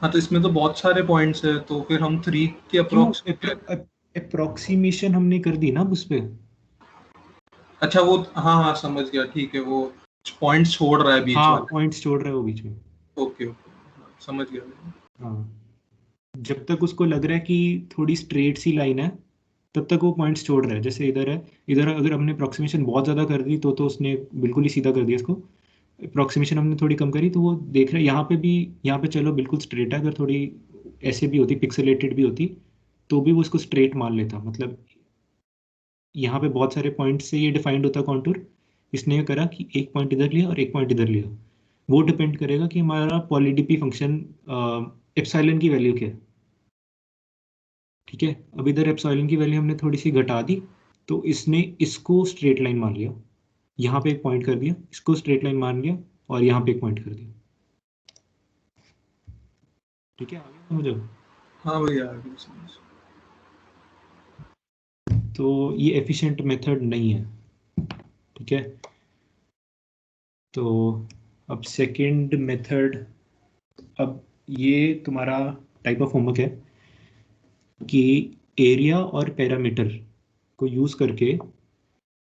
हाँ तो इसमें तो बहुत सारे पॉइंट्स है, तो फिर हम 3 के क्यों अप्रोक्स। अप्रोक्सीमेशन हमने कर दी ना उस पे। अच्छा वो, हाँ हाँ समझ गया, ठीक है, वो पॉइंट्स छोड़ रहा है बीच हाँ, वाले। पॉइंट्स छोड़ रहे हो बीच में। ओके ओके समझ गया। हाँ, जब तक उसको लग रहा है कि थोड़ी स्ट्रेट सी लाइन है, तब तक वो पॉइंट्स छोड़ रहा है। जैसे इधर है, इधर अगर हमने अप्रोक्सीमेशन बहुत ज़्यादा कर दी तो उसने बिल्कुल ही सीधा कर दिया इसको। अप्रोक्सीमेशन हमने थोड़ी कम करी तो वो देख रहा है यहाँ पे भी, यहाँ पे चलो बिल्कुल स्ट्रेट है, अगर थोड़ी ऐसे भी होती, पिक्सेलेटेड भी होती, तो भी वो उसको स्ट्रेट मान लेता। मतलब यहाँ पे बहुत सारे पॉइंट से ये डिफाइंड होता कॉन्टूर। इसने ये करा कि एक पॉइंट इधर लिया और एक पॉइंट इधर लिया। वो डिपेंड करेगा कि हमारा पॉलीडीपी फंक्शन एप्सिलॉन की वैल्यू क्या है, ठीक है। अब इधर एप्सिलॉन की वैल्यू हमने थोड़ी सी घटा दी, तो इसने इसको स्ट्रेट लाइन मान लिया, यहाँ पे एक पॉइंट कर दिया, इसको स्ट्रेट लाइन मान लिया और यहाँ पे एक पॉइंट कर दिया, ठीक है। आगे समझो? हाँ भैया आगे समझ। तो ये एफिशिएंट मेथड नहीं है, ठीक है। तो अब सेकंड मेथड, अब ये तुम्हारा टाइप ऑफ होमवर्क है कि एरिया और पैरामीटर को यूज़ करके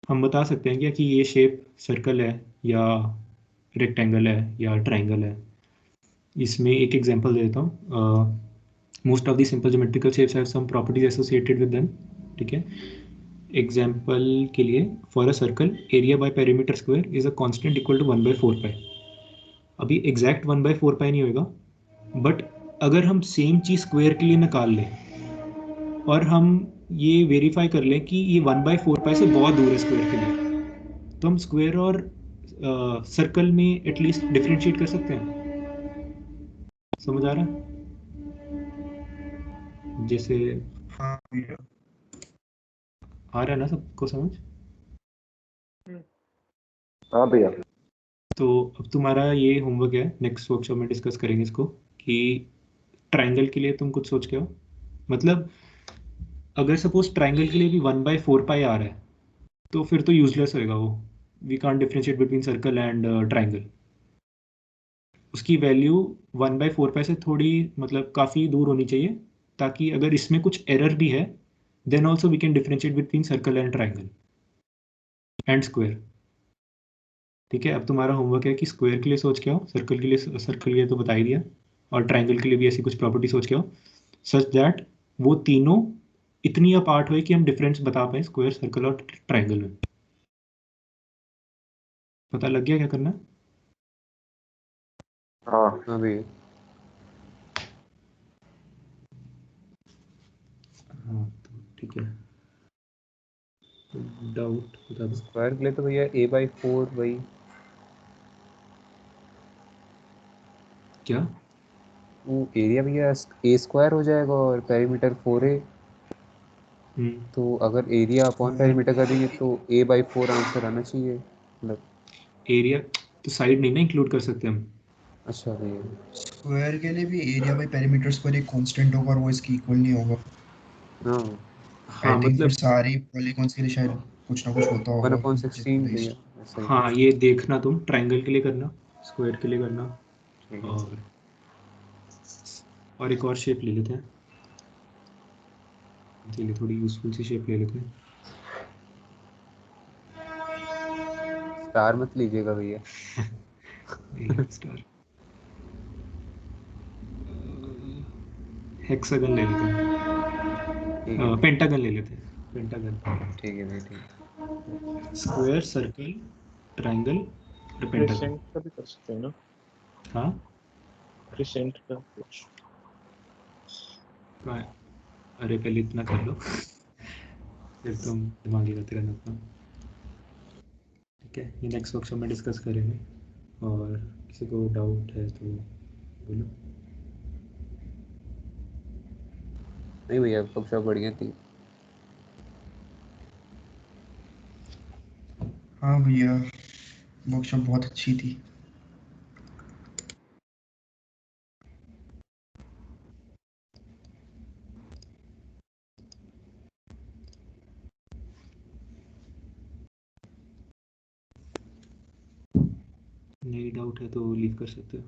हम बता सकते हैं क्या कि ये शेप सर्कल है या रेक्टेंगल है या ट्रायंगल है। इसमें एक एग्जांपल दे देता हूँ। Most of the simple geometrical shapes have some properties associated with them, ठीक है। एग्जाम्पल के लिए, for a circle area by perimeter square is a constant equal to 1/4 pi. अभी एग्जैक्ट 1/4 पाई नहीं होगा, बट अगर हम सेम चीज़ स्क्वायर के लिए निकाल लें और हम ये वेरीफाई कर लें कि ये 1/4 पाई से बहुत दूर है स्क्वायर के लिए, तो हम स्क्वायर और सर्कल में एटलीस्ट डिफ्रेंशिएट कर सकते हैं। समझ आ रहा है? जैसे हाँ भैया। आ रहा है ना सबको समझ? हाँ भैया। तो अब तुम्हारा ये होमवर्क है, नेक्स्ट वर्कशॉप में डिस्कस करेंगे इसको, कि ट्रायंगल के लिए तुम कुछ सोच के हो। मतलब अगर सपोज ट्रायंगल के लिए भी 1/4 पाई आ रहा है, तो फिर तो यूजलेस होएगा वो। We can't differentiate between circle and triangle. उसकी वैल्यू 1/4 पाई से थोड़ी मतलब काफ़ी दूर होनी चाहिए, ताकि अगर इसमें कुछ एरर भी है then also we can differentiate between circle and triangle and square. ठीक है, अब तुम्हारा होमवर्क है कि स्क्वायर के लिए सोच के आओ, सर्कल के लिए तो बता ही दिया, और ट्राइंगल के लिए भी ऐसी कुछ प्रॉपर्टी सोच के आओ सच दैट वो तीनों इतनी अपार्ट हुए कि हम डिफरेंस बता पाए स्क्वायर, सर्कल और ट्राइंगल में। पता लग गया क्या करना है? हाँ भैया। हाँ तो ठीक है, डाउट बता दो। स्क्वायर के लिए तो भैया a/4 वही क्या? वो एरिया भैया a² हो जाएगा और पेरीमीटर 4a। तो अगर एरिया अपॉन पेरीमीटर कर देंगे तो a/4 आंसर आना चाहिए मतलब। एरिया तो साइड नहीं ना इंक्लूड कर सकते हम। अच्छा भैया, स्क्वायर के लिए भी एरिया बाय पेरीमीटर स्क्वायर एक कांस्टेंट होगा और वो इसकी इक्वल नहीं होगा। हाँ आई हाँ थिंक फिर मतलब सारी पॉलीगॉन्स के लिए शायद कुछ ना कुछ होता होगा 1/16 भैया ऐसा ही हाँ ये देखना, तुम ट्राइंगल के लिए करना, स्क्वायर के लिए करना, ठीक है। और एक और शेप ले लेते हैं, चलिए थोड़ी यूजफुल सी शेप ले लेते हैं। स्टार मत लीजिएगा भैया। स्टार, हेक्सागन ले लेते हैं, ठीक है पेंटागन ले लेते हैं, पेंटागन। ठीक है भैया ठीक है। स्क्वायर, सर्कल, ट्राइंगल और पेंटागन। क्रिसेंट का भी कर सकते हैं ना? हाँ क्रिसेंट का कुछ अरे पहले इतना कर लो फिर तुम दिमागी बातें करना अपना। ठीक है, ये नेक्स्ट वर्कशॉप में डिस्कस करेंगे, और किसी को डाउट है तो बोलो। नहीं भैया वर्कशॉप बढ़िया थी। हाँ भैया वर्कशॉप बहुत अच्छी थी। नहीं डाउट है तो लीव कर सकते हो।